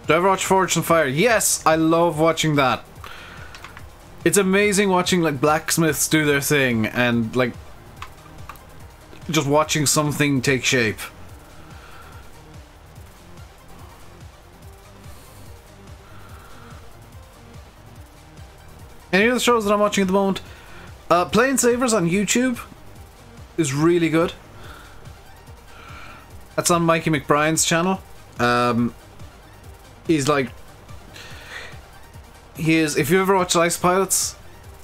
Do I ever watch Forged in Fire? Yes, I love watching that. It's amazing watching, like, blacksmiths do their thing and, like, just watching something take shape. Any other shows that I'm watching at the moment? Plain Savers on YouTube is really good. That's on Mikey McBrien's channel. He's like... He is... If you ever watched Ice Pilots,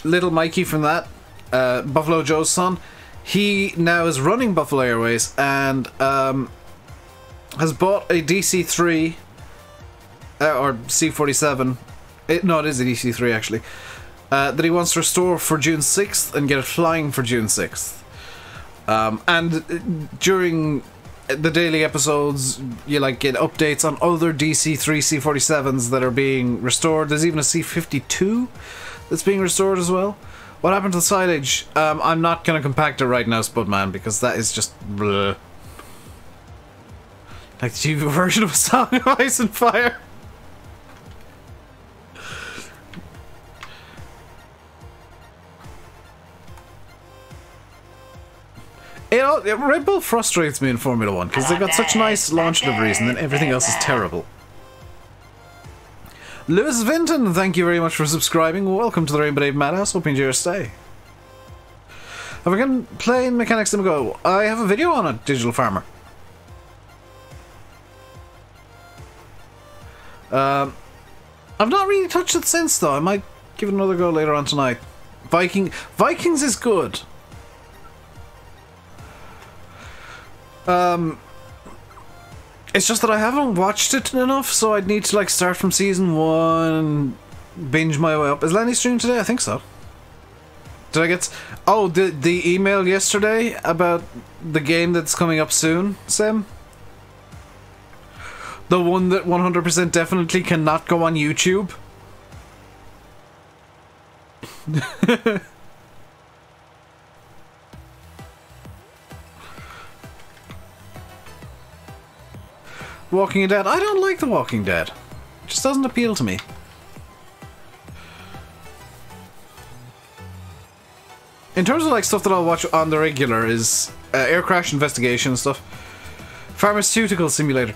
little Mikey from that, Buffalo Joe's son, he now is running Buffalo Airways and has bought a DC-3 or C47. No, it is a DC3 actually. That he wants to restore for June 6th and get it flying for June 6th. And during the daily episodes, you like get updates on other DC3 C47s that are being restored. There's even a C52 that's being restored as well. What happened to the silage? I'm not going to compact it right now, Spudman, because that is just bleh. Like the TV version of A Song of Ice and Fire. Red Bull frustrates me in Formula 1 because they've got such nice launch liveries and then everything else is terrible. Lewis Vinton, thank you very much for subscribing. Welcome to the RainbowDave Madhouse. Hope you enjoy your stay. Have we been playing Mechanics Sim Go? I have a video on it, Digital Farmer. I've not really touched it since though. I might give it another go later on tonight. Vikings is good. It's just that I haven't watched it enough, so I'd need to like start from season 1 and binge my way up. Is Lenny streamed today? I think so. Did I get... Oh, the email yesterday about the game that's coming up soon, Sim? The one that 100% definitely cannot go on YouTube? Walking Dead. I don't like The Walking Dead. It just doesn't appeal to me. In terms of like stuff that I'll watch on the regular is air crash investigation stuff. Pharmaceutical Simulator.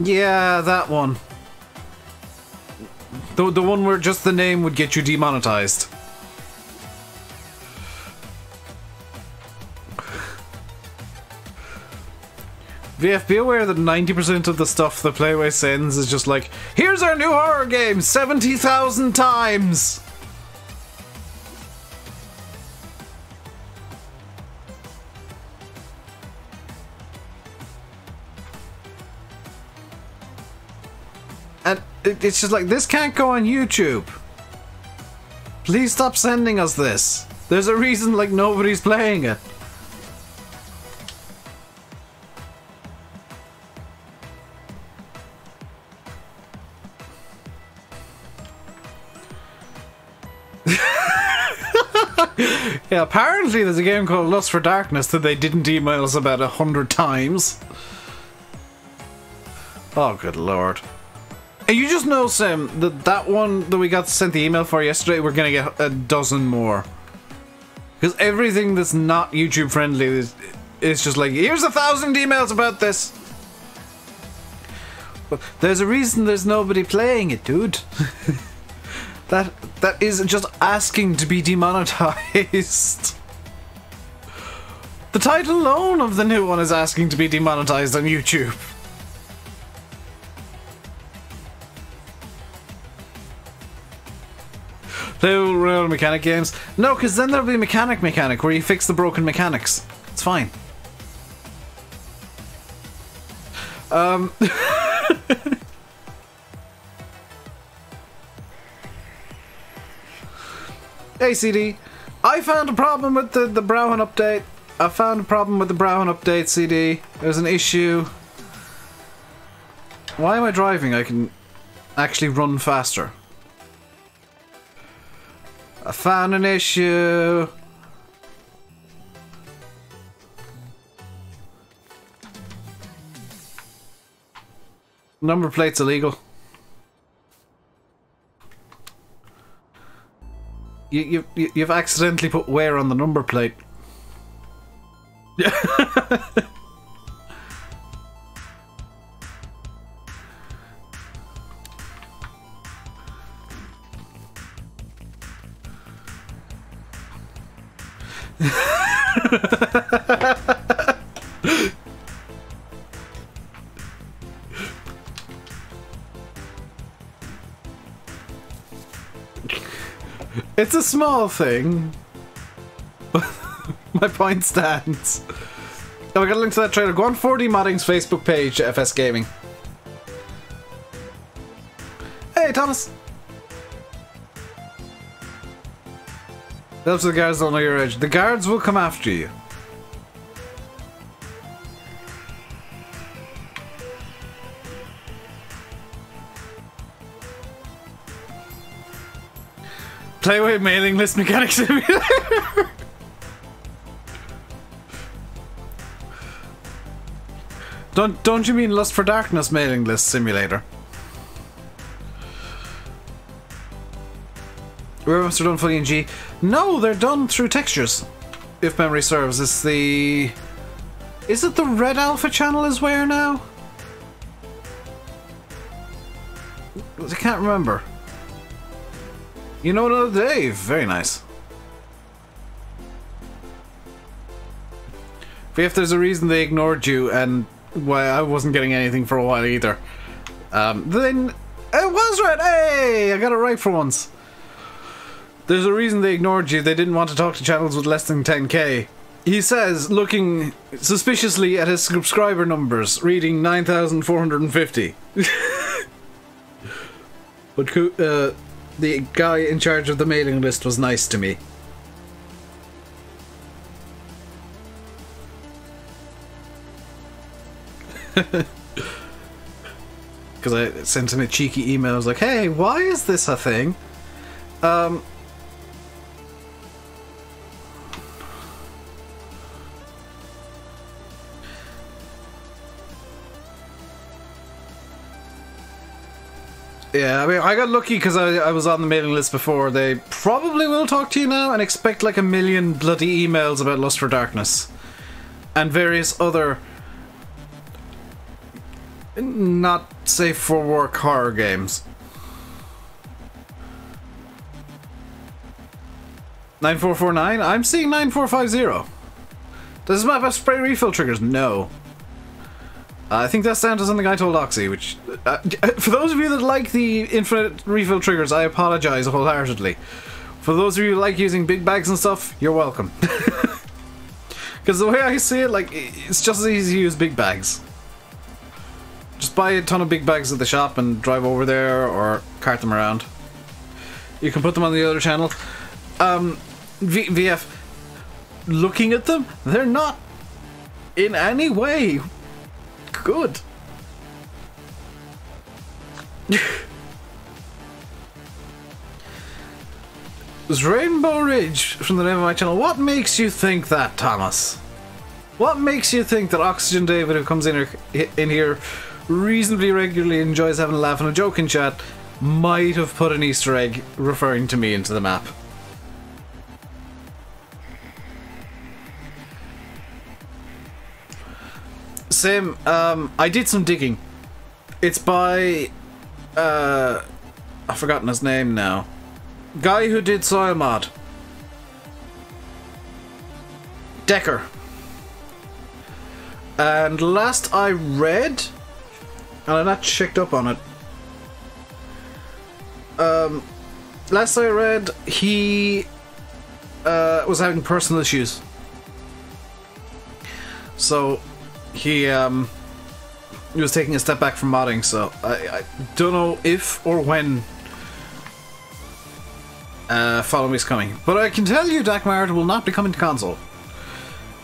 Yeah, that one. The one where just the name would get you demonetized. VF, be aware that 90% of the stuff the Playway sends is just like, here's our new horror game 70,000 times! And it's just like, this can't go on YouTube. Please stop sending us this. There's a reason like nobody's playing it. Yeah, apparently there's a game called Lust for Darkness that they didn't email us about 100 times. Oh, good lord. And you just know, Sim, that one that we got sent the email for yesterday, we're gonna get a dozen more. Because everything that's not YouTube friendly is just like, here's 1,000 emails about this. But there's a reason there's nobody playing it, dude. That is just asking to be demonetized. The title alone of the new one is asking to be demonetized on YouTube. Play real mechanic games? No, because then there'll be mechanic where you fix the broken mechanics. It's fine. Hey CD, I found a problem with the Browhan update. I found a problem with the Browhan update, CD. There's an issue. Why am I driving? I can actually run faster. I found an issue. Number plate's illegal. You've accidentally put where on the number plate. It's a small thing. My point stands. Oh, I got a link to that trailer. Go on 4D Modding's Facebook page, FS Gaming. Thomas! Helps the guards don't know your age. The guards will come after you. Play with mailing list mechanics simulator. Don't you mean Lust for Darkness mailing list simulator? Webmaps are done fully in G. No, they're done through textures. If memory serves, it's the... Is it the Red Alpha channel is where now? I can't remember. You know another Dave. Very nice. If there's a reason they ignored you and why I wasn't getting anything for a while either, then it was right. Hey, I got it right for once. There's a reason they ignored you. They didn't want to talk to channels with less than 10k. He says, looking suspiciously at his subscriber numbers, reading 9,450. But the guy in charge of the mailing list was nice to me. Because I sent him a cheeky email. I was like, hey, why is this a thing? Yeah, I mean, I got lucky because I was on the mailing list before. They probably will talk to you now and expect like 1 million bloody emails about Lust for Darkness. And various other not safe for work horror games. 9449? I'm seeing 9450. Does this map have spray refill triggers? No. I think that's down to something I told Oxy, which... for those of you that like the infinite refill triggers, I apologise wholeheartedly. For those of you who like using big bags and stuff, you're welcome. Because the way I see it, like, it's just as easy to use big bags. Just buy a ton of big bags at the shop and drive over there, or cart them around. You can put them on the other channel. VF, looking at them, they're not in any way good. It's Rainbow Ridge from the name of my channel. What makes you think that, Thomas? What makes you think that Oxygen David, who comes in here reasonably regularly, enjoys having a laugh and a joke in chat, might have put an Easter egg referring to me into the map? Same, I did some digging. It's by, I've forgotten his name now. Guy who did Soil Mod. Decker. And last I read, and I'm not checked up on it, last I read, he was having personal issues. So he was taking a step back from modding, so I don't know if or when Follow Me is coming. But I can tell you Dakmar will not be coming to console.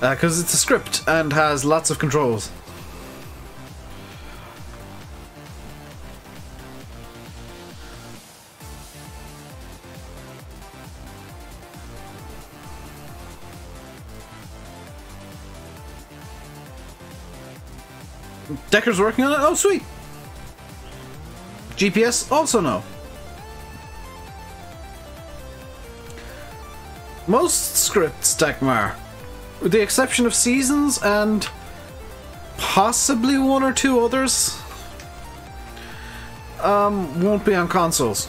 Because it's a script and has lots of controls. Decker's working on it? Oh, sweet! GPS? Also no. Most scripts, Dakmar, with the exception of Seasons and possibly one or two others, won't be on consoles.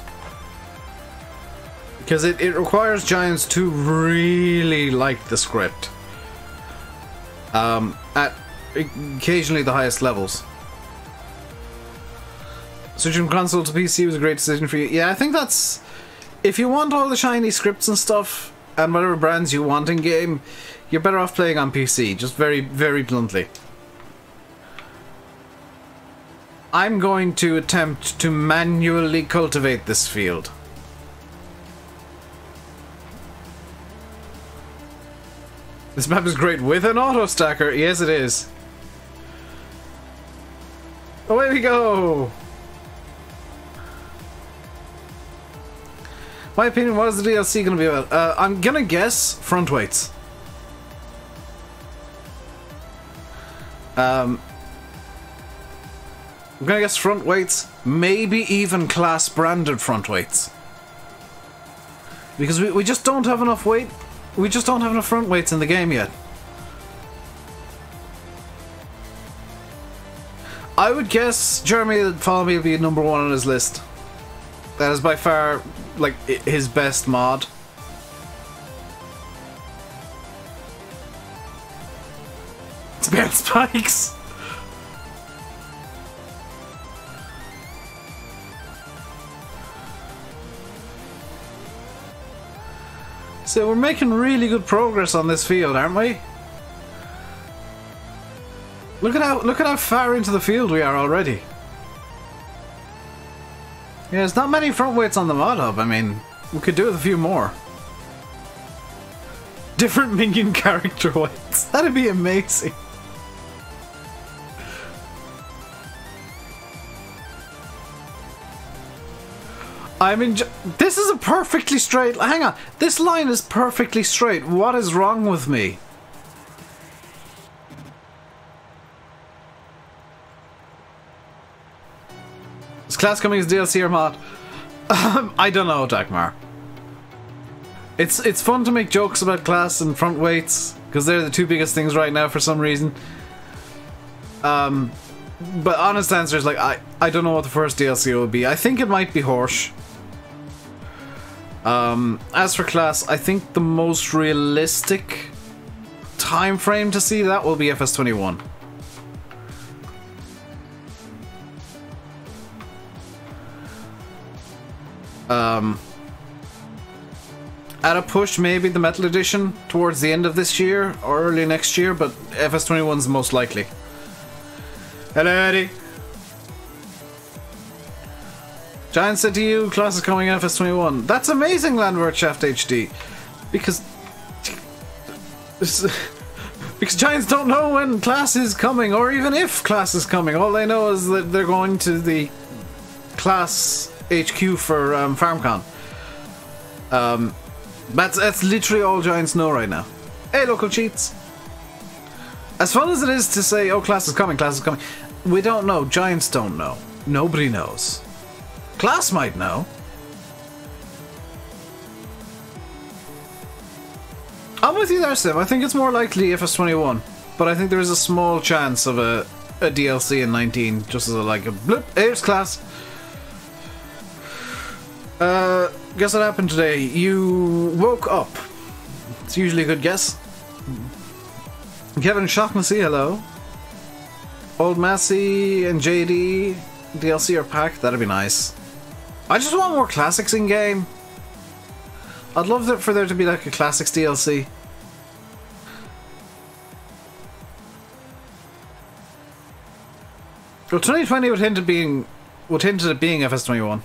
Because it requires Giants to really like the script. At occasionally the highest levels. Switching from console to PC was a great decision for you. Yeah, I think that's... If you want all the shiny scripts and stuff, and whatever brands you want in game, you're better off playing on PC, just very, very bluntly. I'm going to attempt to manually cultivate this field. This map is great with an auto stacker. Yes, it is. Away we go! My opinion, what is the DLC going to be about? I'm going to guess front weights. I'm going to guess front weights, maybe even class branded front weights. Because we just don't have enough weight. We just don't have enough front weights in the game yet. I would guess Jeremy Follow Me will be number 1 on his list. That is by far, like, his best mod. It's about spikes! So we're making really good progress on this field, aren't we? Look at how far into the field we are already. Yeah, there's not many front weights on the mod hub. I mean, we could do with a few more. Different minion character weights. That'd be amazing. I mean, this is a perfectly straight... Hang on. This line is perfectly straight. What is wrong with me? Is class coming as DLC or mod? I don't know, Dagmar. It's fun to make jokes about class and front weights, because they're the two biggest things right now for some reason. But honest answer is, like, I don't know what the first DLC will be. I think it might be Horsch. As for class, I think the most realistic time frame to see that will be FS21. At a push, maybe the Metal Edition towards the end of this year or early next year, but FS21's most likely. Hello, Eddie. Giant said to you, class is coming in FS21. That's amazing, Landwirtschaft HD. Because Giants don't know when class is coming, or even if class is coming. All they know is that they're going to the class HQ for FarmCon. That's literally all Giants know right now. Hey, local cheats. As fun as it is to say, oh, class is coming, we don't know. Giants don't know. Nobody knows. Class might know. I'm with you there, Sim. I think it's more likely FS21, but I think there is a small chance of a DLC in 19, just as like a bloop. Here's class. Guess what happened today? You woke up. It's usually a good guess. Kevin Shocknessy, hello. Old Massey and JD DLC or pack, that'd be nice. I just want more classics in game. I'd love for there to be like a classics DLC. Well, 2020 would hint at it being FS21.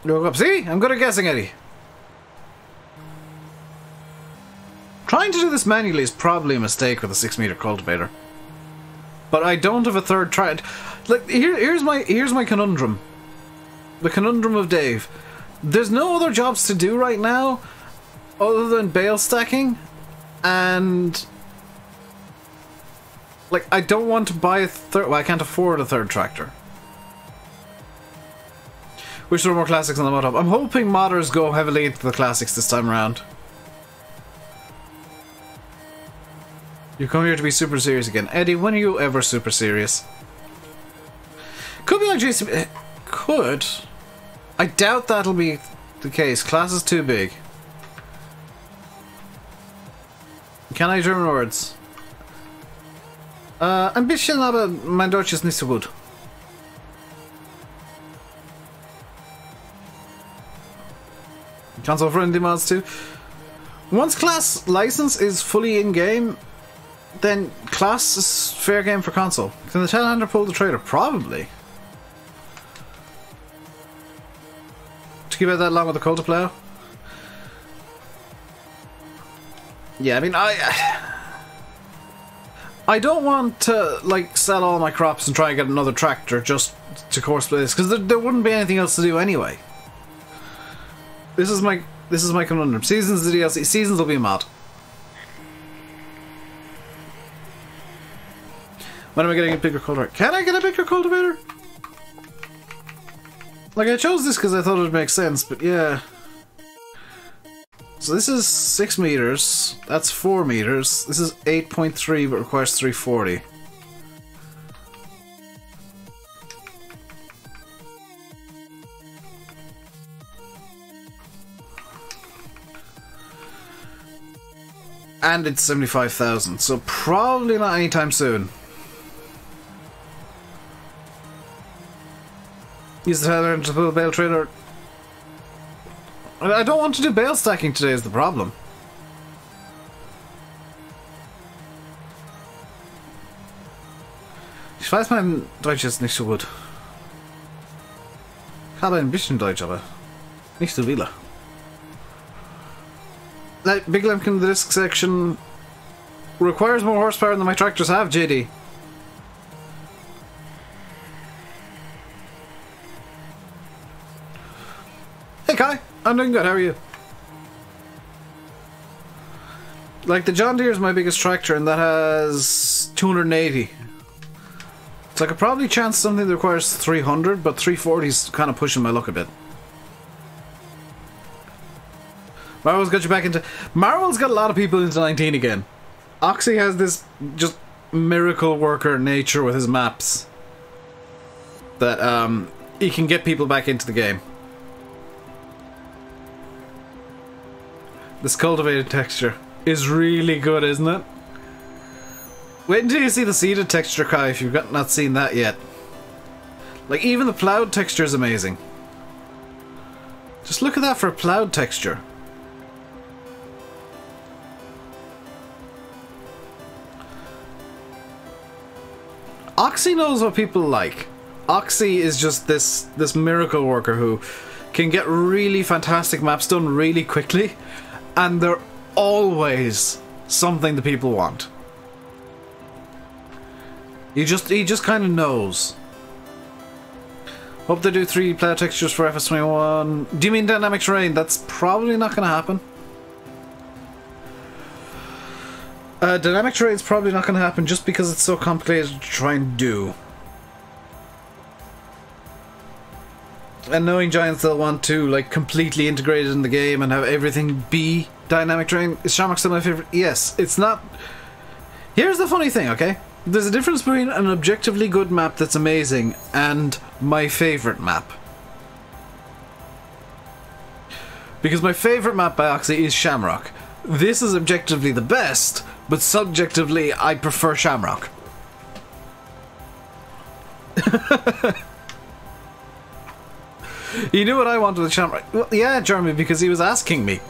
Look up. See? I'm good at guessing, Eddie. Trying to do this manually is probably a mistake with a 6-meter cultivator. But I don't have a third try. Like, here's my conundrum. The conundrum of Dave. There's no other jobs to do right now other than bale stacking, and like, I don't want to buy a third. Well, I can't afford a third tractor. Wish there were more classics on the mod hub. I'm hoping modders go heavily into the classics this time around. You come here to be super serious again. Eddie, when are you ever super serious? Could be like JCB. Could. I doubt that'll be the case. Class is too big. Can I German words? Ein bisschen, aber mein Deutsch ist nicht so gut. Console friendly mods too. Once class license is fully in-game, then class is fair game for console. Can the telehandler pull the trailer? Probably. To keep out that long with the culti plow? Yeah, I mean, I don't want to, like, sell all my crops and try and get another tractor just to course play this, because there wouldn't be anything else to do anyway. This is my conundrum. Seasons the DLC. Seasons will be a mod. When am I getting a bigger cultivator? Can I get a bigger cultivator? Like, I chose this because I thought it would make sense, but yeah. So this is 6 meters. That's 4 meters. This is 8.3, but requires 340. And it's 75,000, so probably not anytime soon. Use the telehandler to pull a bale trailer. I don't want to do bale stacking today is the problem. Ich weiß mein Deutsch ist nicht so gut. Ich habe ein bisschen Deutsch, aber nicht so viele. Like, Big Lumpkin, the disc section requires more horsepower than my tractors have, JD. Hey Kai, I'm doing good, how are you? Like, the John Deere is my biggest tractor and that has 280. So I could probably chance something that requires 300, but 340 is kind of pushing my luck a bit. Marwell's got you back into... Marwell's got a lot of people into 19 again. Oxy has this just miracle worker nature with his maps. That, he can get people back into the game. This cultivated texture is really good, isn't it? Wait until you see the seeded texture, Kai, if you've not seen that yet. Like, even the plowed texture is amazing. Just look at that for a plowed texture. Oxy knows what people like. Oxy is just this miracle worker who can get really fantastic maps done really quickly, and they're always something that people want. He just kind of knows. Hope they do 3 player textures for FS21. Do you mean dynamic terrain? That's probably not going to happen. Dynamic terrain is probably not going to happen just because it's so complicated to try and do. And knowing Giants, they'll want to, like, completely integrate it in the game and have everything be dynamic terrain. Is Shamrock still my favorite? Yes, it's not... Here's the funny thing, okay? There's a difference between an objectively good map that's amazing and my favorite map. Because my favorite map by Oxy is Shamrock. This is objectively the best, but subjectively I prefer Shamrock. You knew what I wanted with Shamrock. Well, yeah, Jeremy, because he was asking me.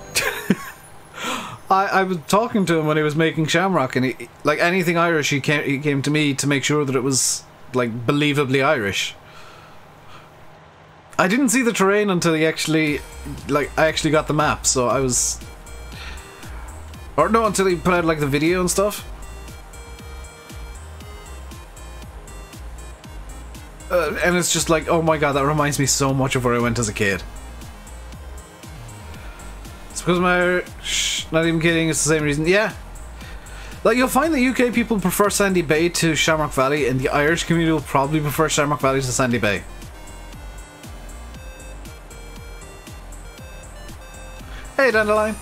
I was talking to him when he was making Shamrock, and he, like anything Irish, he came to me to make sure that it was, like, believably Irish. I didn't see the terrain until he actually, like, I actually got the map, so I was... Or no, until he put out, like, the video and stuff. And it's just like, oh my god, that reminds me so much of where I went as a kid. It's because my... not even kidding, it's the same reason. Yeah. Like, you'll find the UK people prefer Sandy Bay to Shamrock Valley, and the Irish community will probably prefer Shamrock Valley to Sandy Bay. Hey, Dandelion.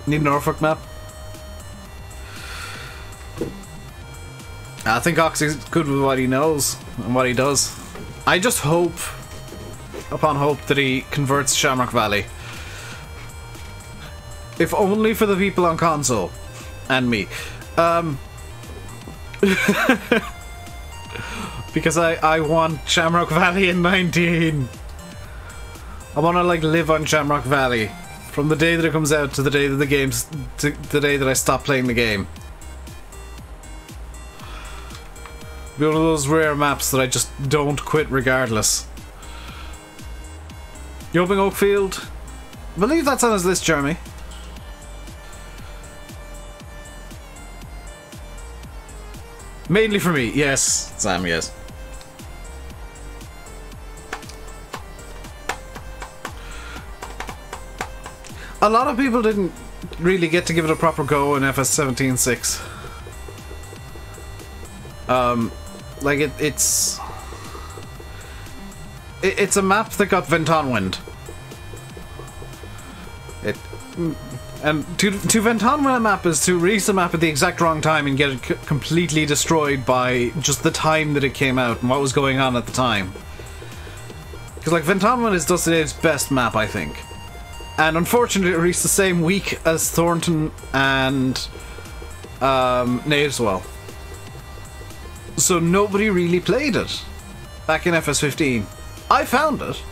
Need a Norfolk map? I think Oxy's good with what he knows and what he does. I just hope, upon hope, that he converts Shamrock Valley. If only for the people on console. And me. Because I want Shamrock Valley in 19. I want to like live on Shamrock Valley from the day that it comes out to the day that to the day that I stop playing the game. Be one of those rare maps that I just don't quit regardless. You hoping Oakfield? I believe that's on his list, Jeremy. Mainly for me, yes. Sam, yes. A lot of people didn't really get to give it a proper go in FS17.6. Like it's a map that got Ventonwind. And to Ventonwind a map is to release a map at the exact wrong time and get it completely destroyed by just the time that it came out and what was going on at the time. Because like Ventonwind is Dusty Dave's best map, I think. And unfortunately it released the same week as Thornton and Knaveswell. So nobody really played it back in FS15. I found it.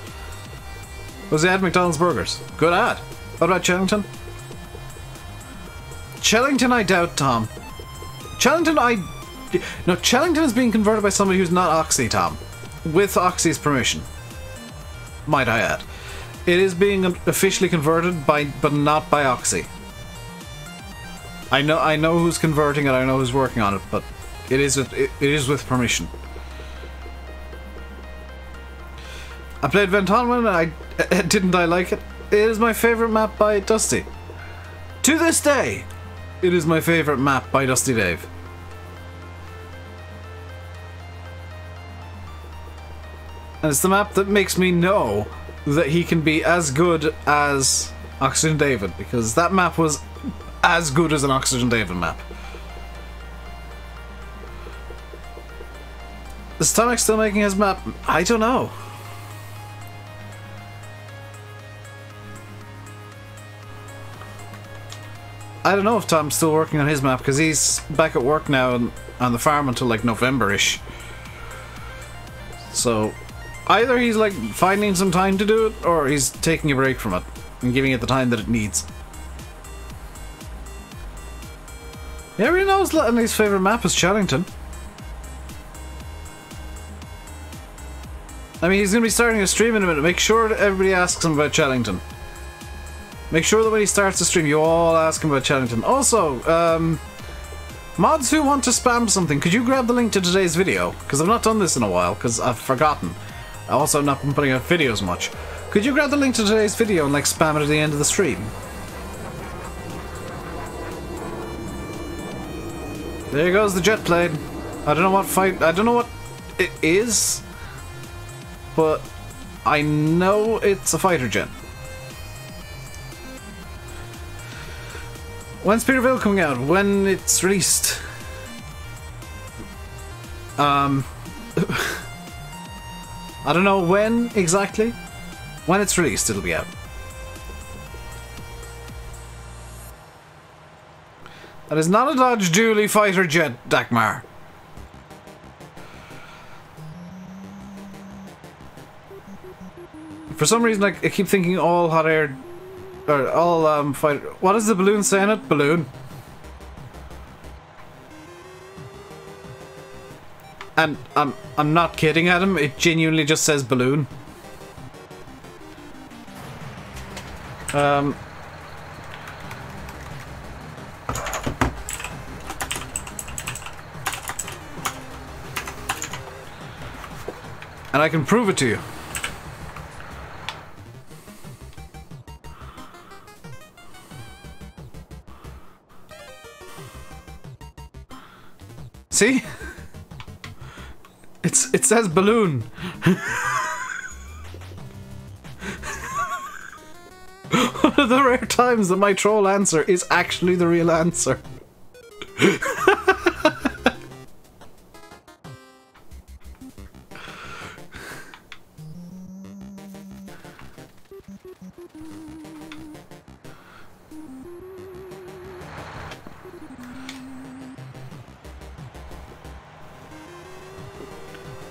Was the ad McDonald's Burgers? Good ad. What about Chellington? Chellington I doubt, Tom. Chellington is being converted by somebody who's not Oxy, Tom. With Oxy's permission. Might I add. It is being officially converted but not by Oxy. I know who's converting it, I know who's working on it, but it is with permission. I played Ventonwind and I like it. It is my favorite map by Dusty. To this day, it is my favorite map by Dusty Dave. And it's the map that makes me know that he can be as good as Oxygen David, because that map was as good as an Oxygen David map. Is Tomek still making his map? I don't know. I don't know if Tom's still working on his map, because he's back at work now on the farm until like November-ish. So either he's like finding some time to do it, or he's taking a break from it and giving it the time that it needs. Yeah, everybody knows Lenny's favourite map is Chellington. I mean, he's going to be starting a stream in a minute. Make sure that everybody asks him about Chellington. Make sure that when he starts the stream, you all ask him about Chellington. Also, mods who want to spam something, could you grab the link to today's video? Because I've not done this in a while, because I've forgotten. I also have not been putting out videos much. Could you grab the link to today's video and like spam it at the end of the stream? There goes the jet plane. I don't know what it is, but I know it's a fighter jet. When's Peterville coming out? When it's released? I don't know when exactly. When it's released, it'll be out. That is not a Dodge Dually fighter jet, Dagmar. For some reason, I keep thinking all hot air, or all fighter. What is the balloon saying? It balloon. And I'm not kidding, Adam. It genuinely just says balloon. And I can prove it to you. See? It says balloon. One of the rare times that my troll answer is actually the real answer.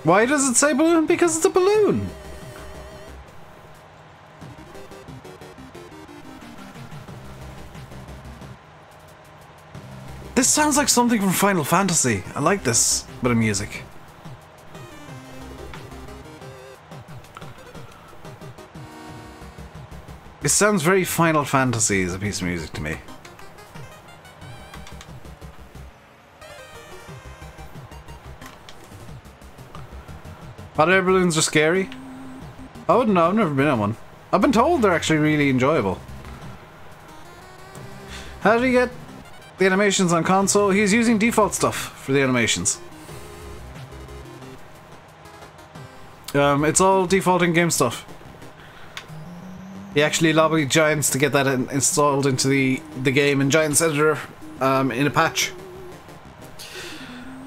Why does it say balloon? Because it's a balloon. This sounds like something from Final Fantasy. I like this bit of music. It sounds very Final Fantasy as a piece of music to me. Hot air balloons are scary. I wouldn't know, I've never been on one. I've been told they're actually really enjoyable. How did he get the animations on console? He's using default stuff for the animations. It's all default in-game stuff. He actually lobbied Giants to get that installed into the game in Giants Editor in a patch.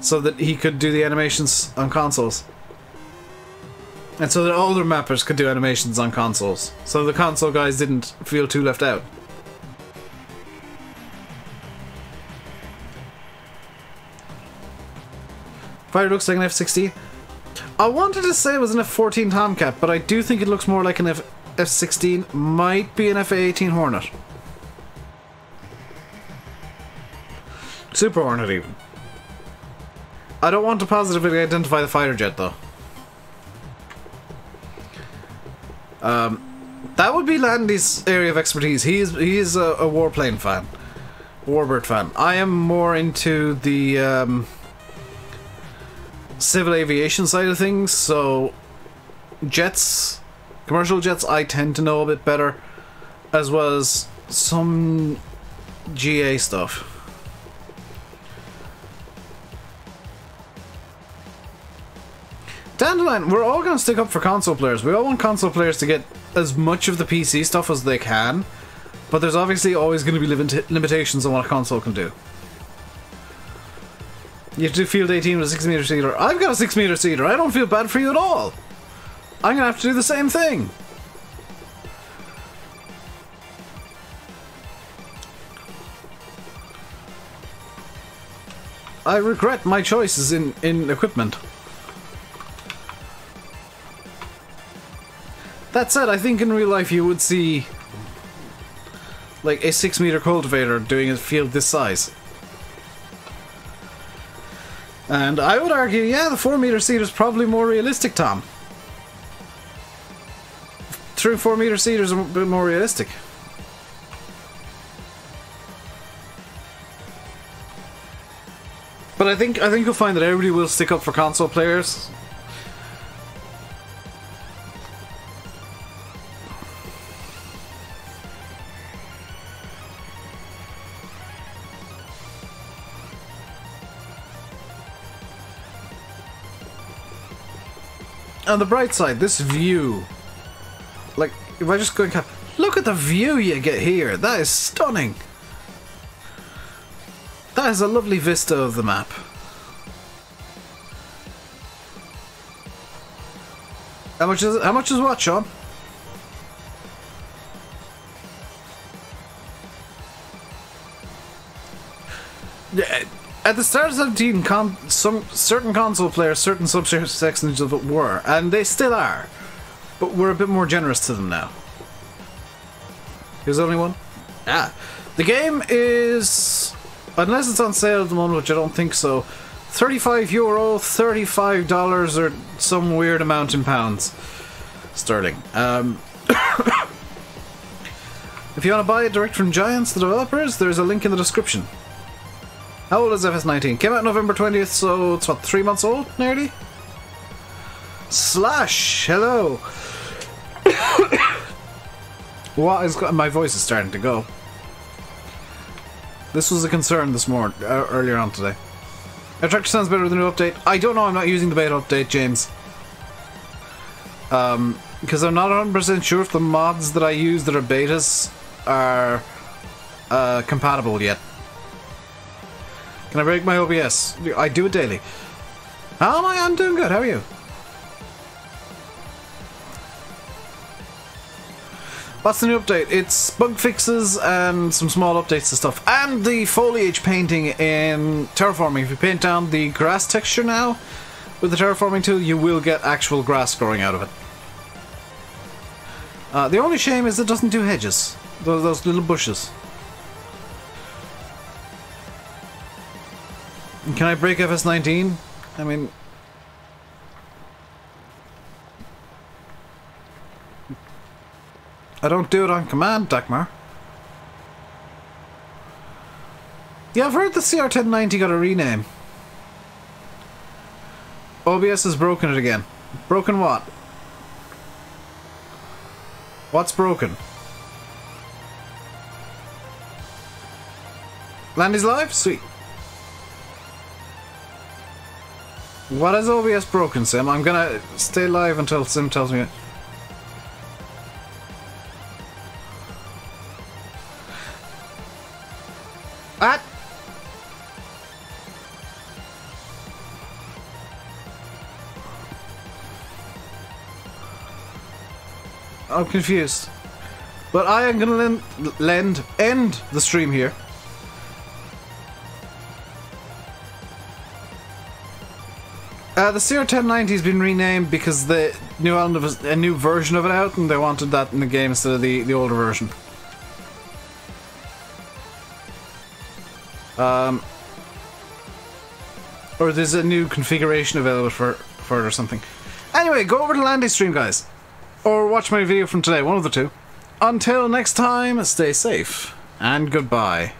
So that he could do the animations on consoles. And so that older mappers could do animations on consoles. So the console guys didn't feel too left out. Fire looks like an F-16. I wanted to say it was an F-14 Tomcat, but I do think it looks more like an F-16. Might be an F-18 Hornet. Super Hornet even. I don't want to positively identify the fighter jet though. That would be Landy's area of expertise. He is a warplane fan. Warbird fan. I am more into the civil aviation side of things, so jets, commercial jets, I tend to know a bit better, as well as some GA stuff. Down the line, we're all going to stick up for console players. We all want console players to get as much of the PC stuff as they can, but there's obviously always going to be limitations on what a console can do. You have to do Field 18 with a 6-meter seater. I've got a 6-meter seater. I don't feel bad for you at all. I'm going to have to do the same thing. I regret my choices in equipment. That said, I think in real life you would see like a 6-meter cultivator doing a field this size. And I would argue, yeah, the 4-meter seater is probably more realistic, Tom. True 4-meter seaters are a bit more realistic. But I think you'll find that everybody will stick up for console players. On the bright side, this view, like, if I just go and look at the view you get here. That is stunning. That is a lovely vista of the map. How much is it? How much is what, Sean? Yeah. At the start of 17, some certain console players, certain subsections of it were, and they still are, but we're a bit more generous to them now. Here's only one. Ah, the game is, unless it's on sale at the moment, which I don't think so, €35, $35 or some weird amount in pounds sterling. If you want to buy it direct from Giants, the developers, there's a link in the description. How old is FS19? Came out November 20th, so it's what, 3 months old, nearly? Slash, hello! What is my voice is starting to go. This was a concern this morning, earlier on today. Our tractor sounds better with the new update. I don't know, I'm not using the beta update, James. Because I'm not 100% sure if the mods that I use that are betas are compatible yet. Can I break my OBS? I do it daily. How am I? I'm doing good. How are you? What's the new update? It's bug fixes and some small updates to stuff. And the foliage painting in terraforming. If you paint down the grass texture now with the terraforming tool, you will get actual grass growing out of it. The only shame is it doesn't do hedges. Those little bushes. Can I break FS19? I mean... I don't do it on command, Dagmar. Yeah, I've heard the CR1090 got a rename. OBS has broken it again. Broken what? What's broken? Landy's live? Sweet. What is OBS broken, Sim? I'm gonna stay live until Sim tells me it. Ah! I'm confused. But I am gonna end the stream here. The CR1090 has been renamed because the new element of a new version of it out, and they wanted that in the game instead of the older version. Or there's a new configuration available for it or something. Anyway, go over to Landy's stream, guys. Or watch my video from today, one of the two. Until next time, stay safe, and goodbye.